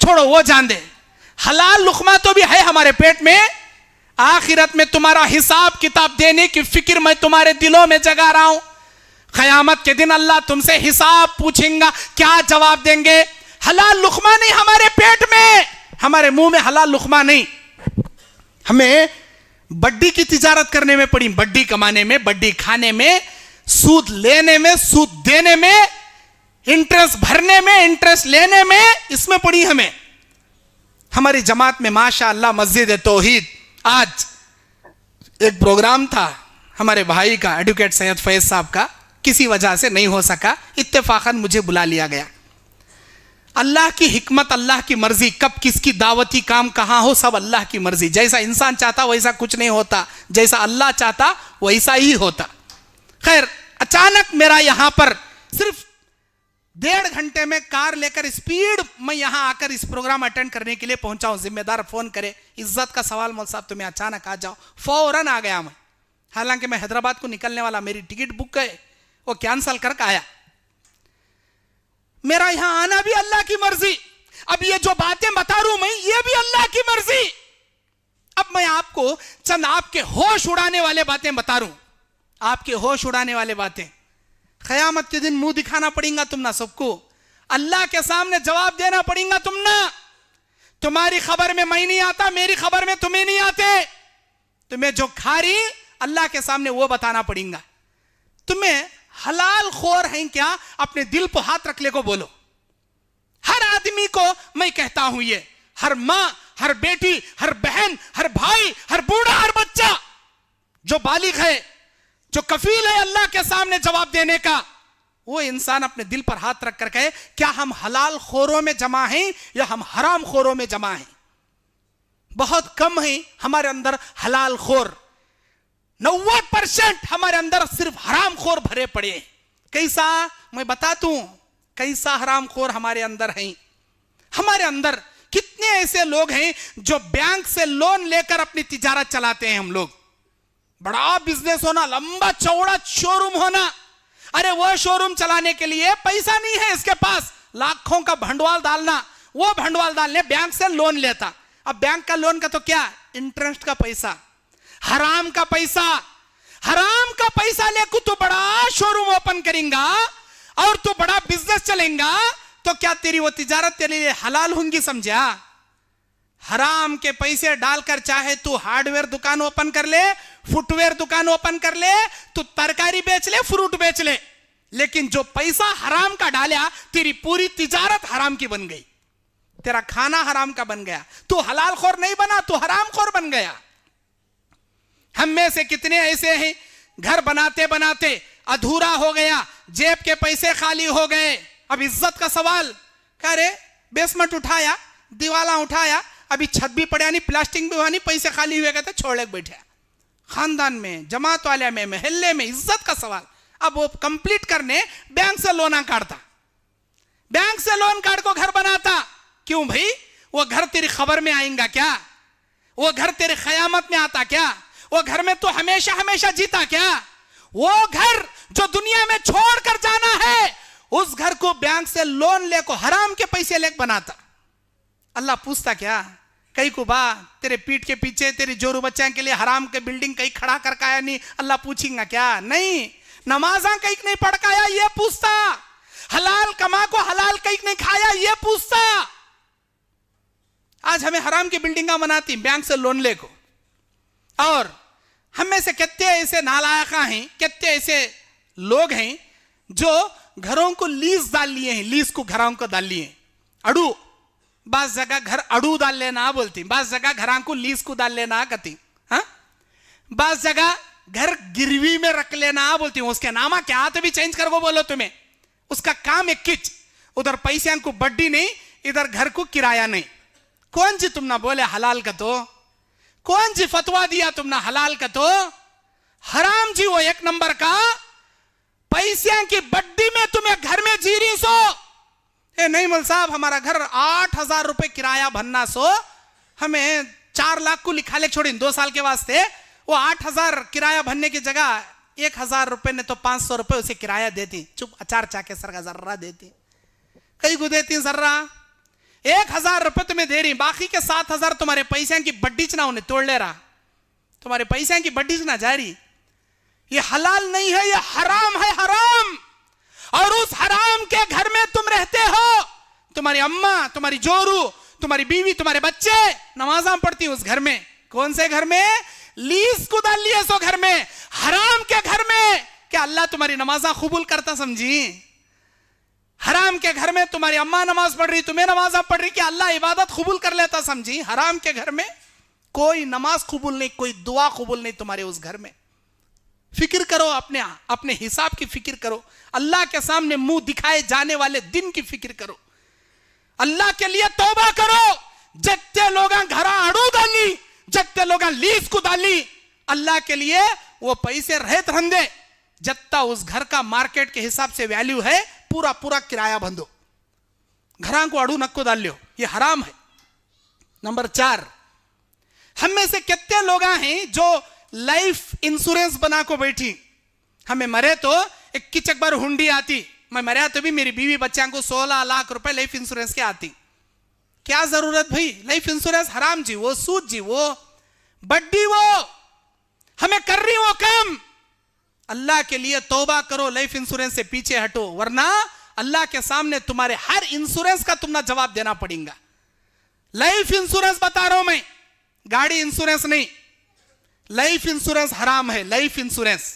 [SPEAKER 1] छोड़ो वो जान दे, हलाल लुकमा तो भी है हमारे पेट में, आखिरत में तुम्हारा हिसाब किताब देने की फिक्र मैं तुम्हारे दिलों में जगा रहा हूं। क़यामत के दिन अल्लाह तुमसे हिसाब पूछेगा, क्या जवाब देंगे। हलाल लुकमा नहीं हमारे पेट में, हमारे मुंह में हलाल लुकमा नहीं। हमें बड्डी की तिजारत करने में पड़ी, बड्डी कमाने में, बड्डी खाने में, सूद लेने में, सूद देने में, इंटरेस्ट भरने में, इंटरेस्ट लेने में, इसमें पड़ी हमें। हमारी जमात में माशाअल्लाह मस्जिद तौहीद, आज एक प्रोग्राम था हमारे भाई का, एडवोकेट सैयद फैज साहब का, किसी वजह से नहीं हो सका, इत्तेफाकन मुझे बुला लिया गया। अल्लाह की हिकमत, अल्लाह की मर्जी, कब किसकी दावती काम कहां हो, सब अल्लाह की मर्जी। जैसा इंसान चाहता वैसा कुछ नहीं होता, जैसा अल्लाह चाहता वैसा ही होता। खैर, अचानक मेरा यहां पर सिर्फ 1.5 घंटे में कार लेकर स्पीड मैं यहां आकर इस प्रोग्राम अटेंड करने के लिए पहुंचा हूं। जिम्मेदार फोन करे, इज्जत का सवाल, मौल साहब तुम्हें अचानक आ जाओ, फौरन आ गया मैं। हालांकि मैं हैदराबाद को निकलने वाला, मेरी टिकट बुक है, वो कैंसल करके आया। मेरा यहां आना भी अल्लाह की मर्जी। अब ये जो बातें बता रहा हूं मैं, ये भी अल्लाह की मर्जी। अब मैं आपको चंद आपके होश उड़ाने वाले बातें बता रहा हूं, आपके होश उड़ाने वाले बातें। क़यामत के दिन मुंह दिखाना पड़ेगा तुम ना सबको, अल्लाह के सामने जवाब देना पड़ेगा तुम ना। तुम्हारी खबर में मैं नहीं आता, मेरी खबर में तुम्हें नहीं आते। तुम्हें जो खा रही अल्लाह के सामने वो बताना पड़ेगा। तुम्हें हलाल खोर है क्या, अपने दिल पर हाथ रख ले को बोलो। हर आदमी को मैं कहता हूं, ये हर मां, हर बेटी, हर बहन, हर भाई, हर बूढ़ा, हर बच्चा जो बालिग है, जो कफील है अल्लाह के सामने जवाब देने का, वो इंसान अपने दिल पर हाथ रख कर कहे, क्या हम हलाल खोरों में जमा हैं या हम हराम खोरों में जमा हैं। बहुत कम है हमारे अंदर हलाल खोर, 90% हमारे अंदर सिर्फ हराम खोर भरे पड़े। कैसा, मैं बताता हूं कैसा हराम खोर हमारे अंदर है। हमारे अंदर कितने ऐसे लोग हैं जो बैंक से लोन लेकर अपनी तिजारत चलाते हैं। हम लोग, बड़ा बिजनेस होना, लंबा चौड़ा शोरूम होना, अरे वो शोरूम चलाने के लिए पैसा नहीं है इसके पास, लाखों का भंडवाल डालना, वो भंडवाल डालने बैंक से लोन लेता। अब बैंक का लोन का तो क्या, इंटरेस्ट का पैसा, हराम का पैसा। हराम का पैसा लेकर तू बड़ा शोरूम ओपन करेगा और तू बड़ा बिजनेस चलेगा, तो क्या तेरी वो तिजारत तेरे लिए हलाल होंगी, समझा। हराम के पैसे डालकर चाहे तू हार्डवेयर दुकान ओपन कर ले, फुटवेयर दुकान ओपन कर ले, तू तरकारी बेच ले, फ्रूट बेच ले, लेकिन जो पैसा हराम का डाला तेरी पूरी तिजारत हराम की बन गई, तेरा खाना हराम का बन गया। तू हलाल खोर नहीं बना, तू हराम खोर बन गया। हम में से कितने ऐसे हैं घर बनाते बनाते अधूरा हो गया, जेब के पैसे खाली हो गए, अब इज्जत का सवाल। कह रहे बेसमेंट उठाया, दीवाला उठाया, अभी छत भी पड़ा नहीं, प्लास्टिक भी हुआ नहीं, पैसे खाली हुए कहते छोड़ के बैठे। खानदान में, जमात वाले में, महल्ले में इज्जत का सवाल। अब वो कंप्लीट करने बैंक से लोन काटता, बैंक से लोन काट को घर बनाता। क्यों भाई? वो घर तेरी खबर में आएगा क्या? वो घर तेरे खयामत में आता क्या? वो घर में तो हमेशा हमेशा जीता क्या? वो घर जो दुनिया में छोड़कर जाना है, उस घर को बैंक से लोन लेको, हराम के पैसे लेकर बनाता। अल्लाह पूछता क्या? कई को बा तेरे पीठ के पीछे तेरे जोरू बच्चा के लिए हराम के बिल्डिंग कहीं खड़ा कर काया नहीं, अल्लाह पूछेगा क्या? नहीं। नमाजा कहीं नहीं पढ़काया, ये पूछता। हलाल कमा को हलाल कहीं नहीं खाया, ये पूछता। आज हमें हराम की बिल्डिंगा बनाती बैंक से लोन लेको। और हम में से कितने ऐसे नालायक हैं, कितने ऐसे लोग हैं जो घरों को लीज डाल लिए हैं, लीज को घरों को डाल लिए। अड़ू, बास जगह घर अड़ू डाल लेना बोलती, बास जगह घरां को लीज को डाल लेना कहती, हाँ? बास जगह घर गिरवी में रख लेना बोलती हूं, उसके नामा क्या तो भी चेंज कर को बोलो तुम्हें। उसका काम एक किच, उधर पैसे को बड्डी नहीं, इधर घर को किराया नहीं। कौन जी तुम ना बोले हलाल का? तो कौन जी फतवा दिया तुम ना हलाल का? तो हराम जी वो एक नंबर का। पैसे की बड्डी में तुम्हें घर में जी रही सो। ए नहीं मल साहब, हमारा घर 8,000 रुपए किराया भरना सो, हमें 4 लाख को लिखा ले छोड़ी 2 साल के वास्ते। वो 8,000 किराया भरने की जगह 1,000 रुपए ने तो 500 रुपए उसे किराया देती, चुप अचार चाके सर का जर्रा देती, कई को देती जर्रा। 1,000 रुपए तुम्हें दे रही, बाकी के 7,000 तुम्हारे पैसे की बड्डी च ना उन्हें तोड़ ले रहा, तुम्हारे पैसे की बड्डी च ना जा रही। ये हलाल नहीं है, ये हराम है, हराम। और उस हराम के घर में तुम रहते हो। तुम्हारी अम्मा, तुम्हारी जोरू, तुम्हारी बीवी, तुम्हारे बच्चे नमाज़ां पढ़ती उस घर में। कौन से घर में? लीज को डाल लिए सो घर में, हराम के घर में। क्या अल्लाह तुम्हारी नमाज़ां कबूल करता समझी? हराम के घर में तुम्हारी अम्मा नमाज पढ़ रही, तुम्हें नमाज़ां पढ़ रही, क्या अल्लाह इबादत कबूल कर लेता समझी? हराम के घर में कोई नमाज कबूल नहीं, कोई दुआ कबूल नहीं तुम्हारे उस घर में। फिक्र करो, अपने हिसाब की फिक्र करो, अल्लाह के सामने मुंह दिखाए जाने वाले दिन की फिक्र करो, अल्लाह के लिए तौबा करो। जत्ते लोग घर अड़ू डाली, जत्ते लोग लीज को डाली, अल्लाह के लिए वो पैसे रहत रंदे, जत्ता उस घर का मार्केट के हिसाब से वैल्यू है, पूरा पूरा किराया बंदो, घरां को अड़ू नक्को डाल लियो, ये हराम है। नंबर 4, हम में से कितने लोग हैं जो लाइफ इंश्योरेंस बना को बैठी। हमें मरे तो 21 बार हुंडी आती, मैं मरा तो भी मेरी बीवी बच्चों को 16 लाख रुपए लाइफ इंश्योरेंस के आती। क्या जरूरत भाई? लाइफ इंश्योरेंस हराम जी, वो सूद जी, वो बड्डी, वो हमें कर रही वो काम। अल्लाह के लिए तौबा करो, लाइफ इंश्योरेंस से पीछे हटो, वरना अल्लाह के सामने तुम्हारे हर इंश्योरेंस का तुमने जवाब देना पड़ेगा। लाइफ इंश्योरेंस बता रहा हूं मैं, गाड़ी इंश्योरेंस नहीं। लाइफ इंश्योरेंस हराम है, लाइफ इंश्योरेंस।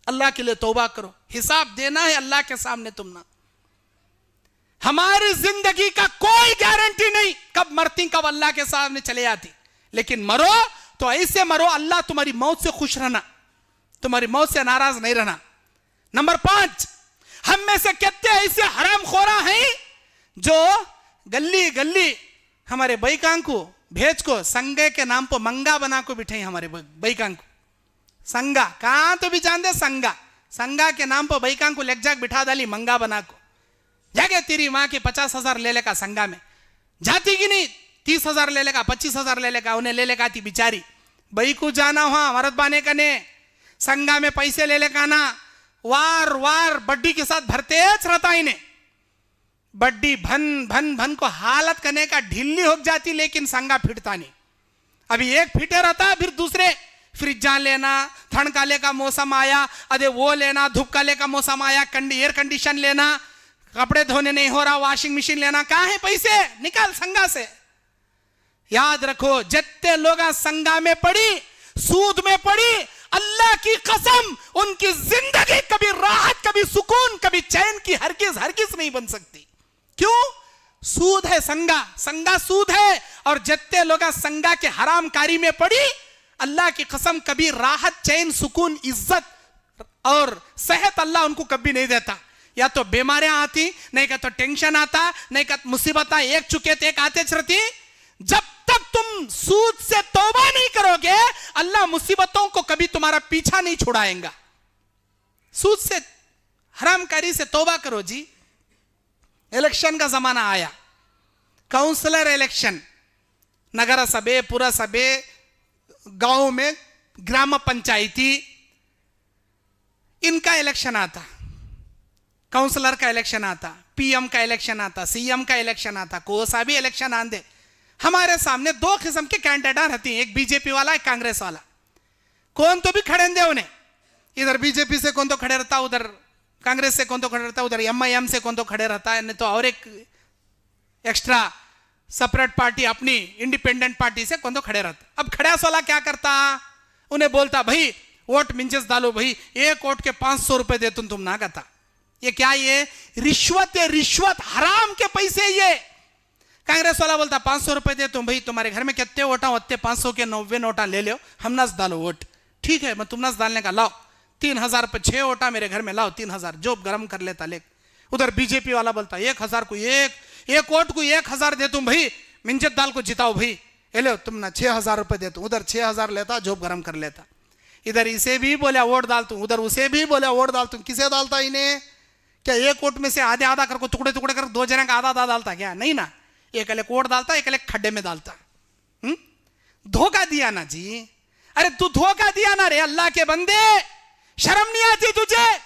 [SPEAKER 1] अल्लाह के लिए तौबा करो, हिसाब देना है अल्लाह के सामने तुमने। हमारी जिंदगी का कोई गारंटी नहीं कब मरती, कब अल्लाह के सामने चले जाती, लेकिन मरो तो ऐसे मरो अल्लाह तुम्हारी मौत से खुश रहना, तुम्हारी मौत से नाराज नहीं रहना। नंबर 5, हम में से कितने ऐसे हराम खोरा हैं जो गली गली हमारे बैकां को भेज को संगे के नाम पर मंगा बना को बिठाई। हमारे बैकां को संगा कहां तो भी जान दे, संगा के नाम पर बैकां को लेक जाक बिठा डाली मंगा बना को। जाके तेरी माँ के 50,000 ले लेगा संगा में, जाती की नहीं 30,000 ले लेगा, 25,000 ले लेगा, उन्हें ले लेगा थी बिचारी बई को जाना हुआ मरद बाने कने संगा में पैसे ले लेगा ना, वार वार बड्डी के साथ भरते रहता इन्हें। बड्डी भन भन भन को हालत करने का ढिल्ली हो जाती, लेकिन संगा फिटता नहीं। अभी एक फिटे रहता, फिर दूसरे फ्रिजा लेना, ठंडकाले का मौसम आया, अरे वो लेना, धूपकाले का मौसम आया, एयर कंडीशन लेना, कपड़े धोने नहीं हो रहा, वॉशिंग मशीन लेना, कहां है पैसे? निकाल संगा से। याद रखो, जितने लोग संगा में पड़ी, सूद में पड़ी, अल्लाह की कसम उनकी जिंदगी कभी राहत, कभी सुकून, कभी चैन की हरगिज नहीं बन सकती। क्यों? सूद है, संगा सूद है। और जितने लोग संगा के हराम कारी में पड़ी, अल्लाह की कसम कभी राहत, चैन, सुकून, इज्जत और सेहत अल्लाह उनको कभी नहीं देता। या तो बीमारियां आती, नहीं का तो टेंशन आता, नहीं का मुसीबत एक चुके थे एक आते रहती। जब तक तुम सूद से तौबा नहीं करोगे, अल्लाह मुसीबतों को कभी तुम्हारा पीछा नहीं छुड़ाएगा। सूद से, हरामकारी से तौबा करो जी। इलेक्शन का जमाना आया, काउंसलर इलेक्शन, नगर सभे, पुरसभे, गांव में ग्राम पंचायती, इनका इलेक्शन आता, काउंसलर का इलेक्शन आता, पीएम का इलेक्शन आता, सीएम का इलेक्शन आता, कोई सा भी इलेक्शन आंदे। हमारे सामने दो किस्म के कैंडिडेट रहती हैं, एक बीजेपी वाला, एक कांग्रेस वाला। कौन तो भी खड़े दे उन्हें, इधर बीजेपी से कौन तो खड़े रहता, उधर कांग्रेस से कौन तो खड़े रहता, उधर एमआईएम से कौन तो खड़े रहता है, नहीं तो और एक एक्स्ट्रा सेपरेट पार्टी अपनी इंडिपेंडेंट पार्टी से कौन तो खड़े रहता। अब खड़ास वाला क्या करता, उन्हें बोलता भाई वोट मिंचेस डालो भाई, एक वोट के 500 रुपए दे तुम ना कहता। ये क्या, ये रिश्वत है, रिश्वत, हराम के पैसे। ये कांग्रेस वाला बोलता 500 रुपए दे तुम भाई, तुम्हारे घर में कितने वोटा होते, 500 के 90 नोटा ले लो, हम नस डालो वोट। ठीक है, मैं तुम नस डालने का लाओ, 3000 पे 6 वोटा मेरे घर में लाओ, 3000 जोब गरम कर लेता ले। उधर बीजेपी वाला बोलता 1000 को एक वोट को 1000 दे तुम भाई, मिंजत दाल को जिताओ भाई, ये लो तुम ना 6000 रुपए दे तुम। उधर 6000 लेता, जोब गरम कर लेता। इधर इसे भी बोला वोट डाल तुम, उधर उसे भी बोला वोट डाल तुम। किसे डालता इन्हें, क्या एक वोट में से आधे आधा कर, टुकड़े टुकड़े कर, दो जने का आधा आधा डालता क्या, नहीं ना, एक अलग वोट डालता, एक अलग खड्डे में डालता। धोखा दिया ना जी। अरे तू धोखा दिया ना रे, अल्लाह के बंदे, शर्म नहीं आती तुझे,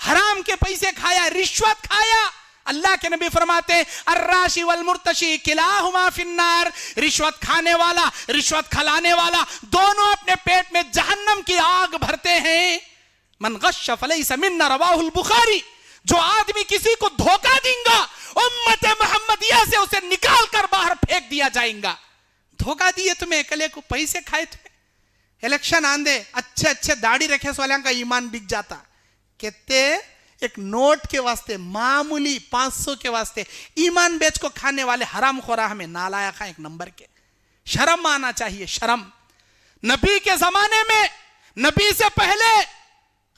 [SPEAKER 1] हराम के पैसे खाया, रिश्वत खाया। अल्लाह के नबी फरमाते अर्राशी वल मुर्तशी किलाहुमा फिन्नार, रिश्वत खाने वाला, रिश्वत खिलाने वाला, दोनों अपने पेट में जहन्नम की आग भरते हैं। मन गश्श फलैस मिन्ना, रवाहुल बुखारी। जो आदमी किसी को धोखा देगा, उम्मत मोहम्मदिया से उसे निकाल कर बाहर फेंक दिया जाएगा। धोखा दिए तुम्हें, अकेले को पैसे खाए तुम्हें। इलेक्शन आंदे, अच्छे अच्छे दाढ़ी रखे वाले का ईमान बिक जाता। कहते एक नोट के वास्ते, मामूली 500 के वास्ते ईमान बेच को खाने वाले हराम खोरा हमें नालायक है एक नंबर के। शर्म आना चाहिए, शर्म। नबी के जमाने में, नबी से पहले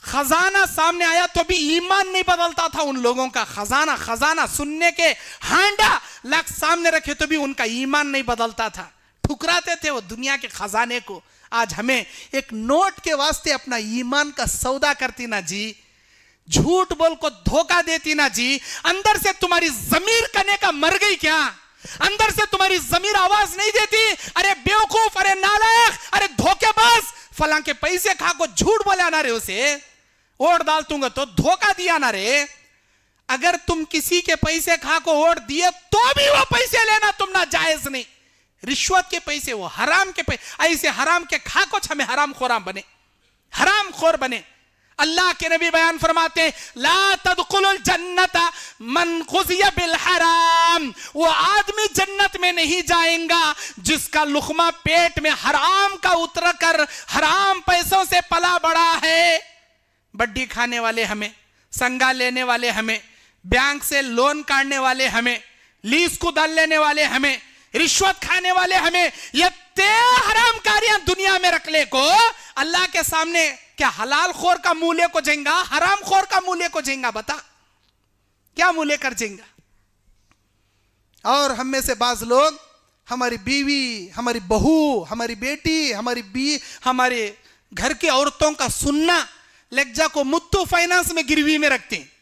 [SPEAKER 1] खजाना सामने आया तो भी ईमान नहीं बदलता था उन लोगों का। खजाना, खजाना सुनने के हांडा लाख सामने रखे तो भी उनका ईमान नहीं बदलता था। ठुकराते थे वो दुनिया के खजाने को। आज हमें एक नोट के वास्ते अपना ईमान का सौदा करती ना जी, झूठ बोल को धोखा देती ना जी। अंदर से तुम्हारी जमीर करने का मर गई क्या? अंदर से तुम्हारी जमीर आवाज नहीं देती? अरे बेवकूफ, अरे नालायक, अरे धोखेबाज, फलां के पैसे खा को झूठ बोला ना रे, उसे वोट डाल दूंगा तो धोखा दिया ना रे। अगर तुम किसी के पैसे खा को वोट दिए तो भी वो पैसे लेना तुम ना जायज नहीं। रिश्वत के पैसे, वो हराम के पैसे, ऐसे हराम के खा को हमें हराम खोरा बने, हराम खोर बने। अल्लाह के नबी बयान फरमाते ला तदखुलुल जन्नत मन खुजिया बिल हराम, वो आदमी जन्नत में नहीं जाएगा जिसका लुकमा पेट में हराम का उतर कर हराम पैसों से पला बड़ा है। बड्डी खाने वाले हमें, संगा लेने वाले हमें, बैंक से लोन काटने वाले हमें, लीज को दल लेने वाले हमें, रिश्वत खाने वाले हमें, ये हराम कारियां दुनिया में रख ले को अल्लाह के सामने क्या हलाल खोर का मूल्य को जाएगा, हराम खोर का मूल्य को जाएगा? बता क्या मूल्य कर जाएगा? और हम में से बाज लोग हमारी बीवी, हमारी बहू, हमारी बेटी, हमारे घर की औरतों का सुनना लज्जा को मुत्तू फाइनेंस में गिरवी में रखते हैं।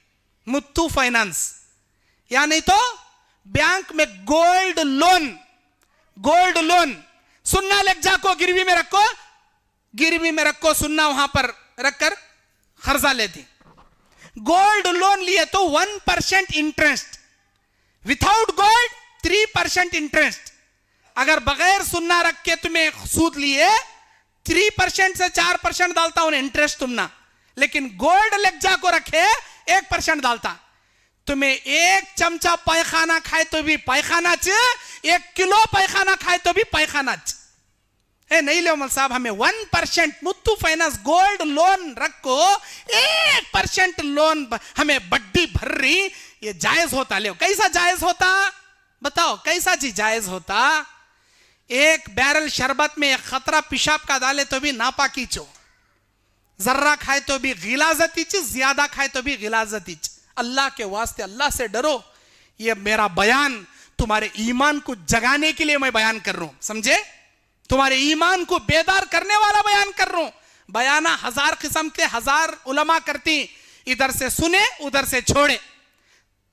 [SPEAKER 1] मुत्तू फाइनेंस या नहीं तो बैंक में गोल्ड लोन सुनना लज्जा को गिरवी में रखो, सुनना वहां पर रखकर खर्जा लेते। गोल्ड लोन लिए तो 1% इंटरेस्ट, विदाउट गोल्ड 3% इंटरेस्ट। अगर बगैर सुनना रख के तुम्हें सूद लिए 3% से 4% डालता उन्हें इंटरेस्ट तुम ना, लेकिन गोल्ड लज्जा को रखे 1% डालता। तुम्हें 1 चमचा पैखाना खाए तो भी पैखाना च, 1 किलो पैखाना खाए तो भी पैखाना च। नहीं ले मल साहब, हमें 1% मुत्तू फाइनेंस गोल्ड लोन रखो, 1% लोन हमें बड्डी भर रही, ये जायज होता? ले कैसा जायज होता बताओ, कैसा जी जायज होता? 1 बैरल शरबत में 1 खतरा पेशाब का डाले तो भी नापाकी चो, जर्रा खाए तो भी गिलाजतीच, ज्यादा खाए तो भी गिलाजतीच। अल्लाह के वास्ते अल्लाह से डरो। ये मेरा बयान तुम्हारे ईमान को जगाने के लिए मैं बयान कर रहा हूं, समझे? तुम्हारे ईमान को बेदार करने वाला बयान कर रहा हूं। बयाना हजार किस्म के हजार उलमा करती, इधर से सुने उधर से छोड़े,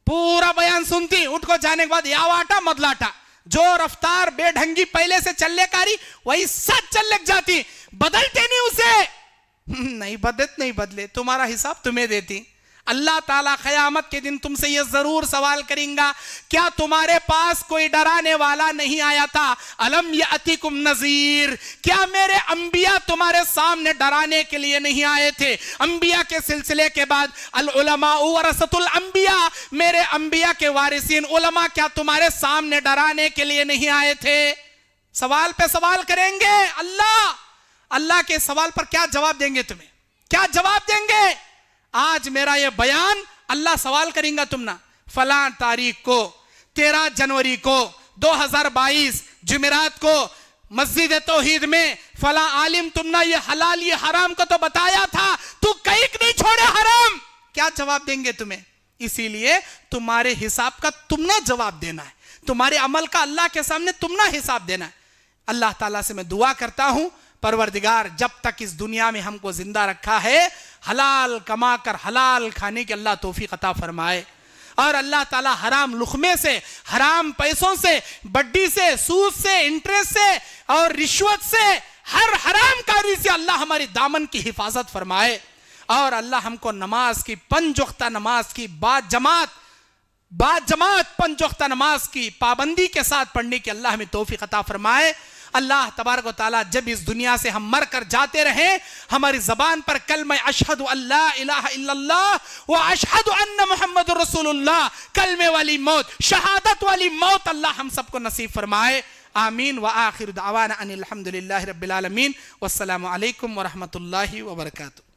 [SPEAKER 1] पूरा बयान सुनती, उठ को जाने के बाद यावाटा मदलाटा, जो रफ्तार बेढंगी पहले से चलने कारी वही सच चल लग जाती, बदलते नहीं उसे। नहीं बदले, तुम्हारा हिसाब तुम्हें देती। अल्लाह ताला क़यामत के दिन तुमसे यह जरूर सवाल करेगा, क्या तुम्हारे पास कोई डराने वाला नहीं आया था? अलम यअतिकुम नज़ीर, क्या मेरे अंबिया तुम्हारे सामने डराने के लिए नहीं आए थे? अंबिया के सिलसिले के बाद अल उलमा वरसतुल अंबिया, मेरे अंबिया के वारिसीन उलमा क्या तुम्हारे सामने डराने के लिए नहीं आए थे? सवाल पे सवाल करेंगे। अल्लाह के सवाल पर क्या जवाब देंगे? तुम्हें क्या जवाब देंगे? आज मेरा ये बयान अल्लाह सवाल करेंगे तुम ना, फलां तारीख को 13 जनवरी को 2022 जुमेरात को मस्जिद तौहीद में फलां आलिम तुम ना ये हलाल ये हराम को तो बताया था, तू कहीं नहीं छोड़े हराम। क्या जवाब देंगे तुम्हें? इसीलिए तुम्हारे हिसाब का तुम ना जवाब देना है, तुम्हारे अमल का अल्लाह के सामने तुम ना हिसाब देना है। अल्लाह ताला से मैं दुआ करता हूं, परवरदिगार जब तक इस दुनिया में हमको जिंदा रखा है, हलाल कमा कर हलाल खाने की अल्लाह तौफीक अता फरमाए, और अल्लाह ताला हराम लुक़मे से, हराम पैसों से, बड्डी से, सूद से, इंटरेस्ट से और रिश्वत से, हर हराम कारी से अल्लाह हमारी दामन की हिफाजत फरमाए, और अल्लाह हमको नमाज की 5 वक्ता नमाज की बाद जमात 5 वक्ता नमाज की पाबंदी के साथ पढ़ने की अल्लाह हमें तौफीक अता फरमाए। अल्लाह तबारक व तआला जब इस दुनिया से हम मर कर जाते रहे, हमारी जबान पर कलमा अशहदु अल्ला इलाहा इल्लल्लाह व अशहदु अन्ना मुहम्मदुर रसूलुल्लाह, कलमे वाली मौत, शहादत वाली मौत अल्लाह हम सबको नसीब फरमाए। आमीन व आखिर दावाना अनिल हम्दुलिल्लाहि रब्बिल आलमीन। वस्सलामु अलैकुम व रहमतुल्लाहि व बरकातुहू।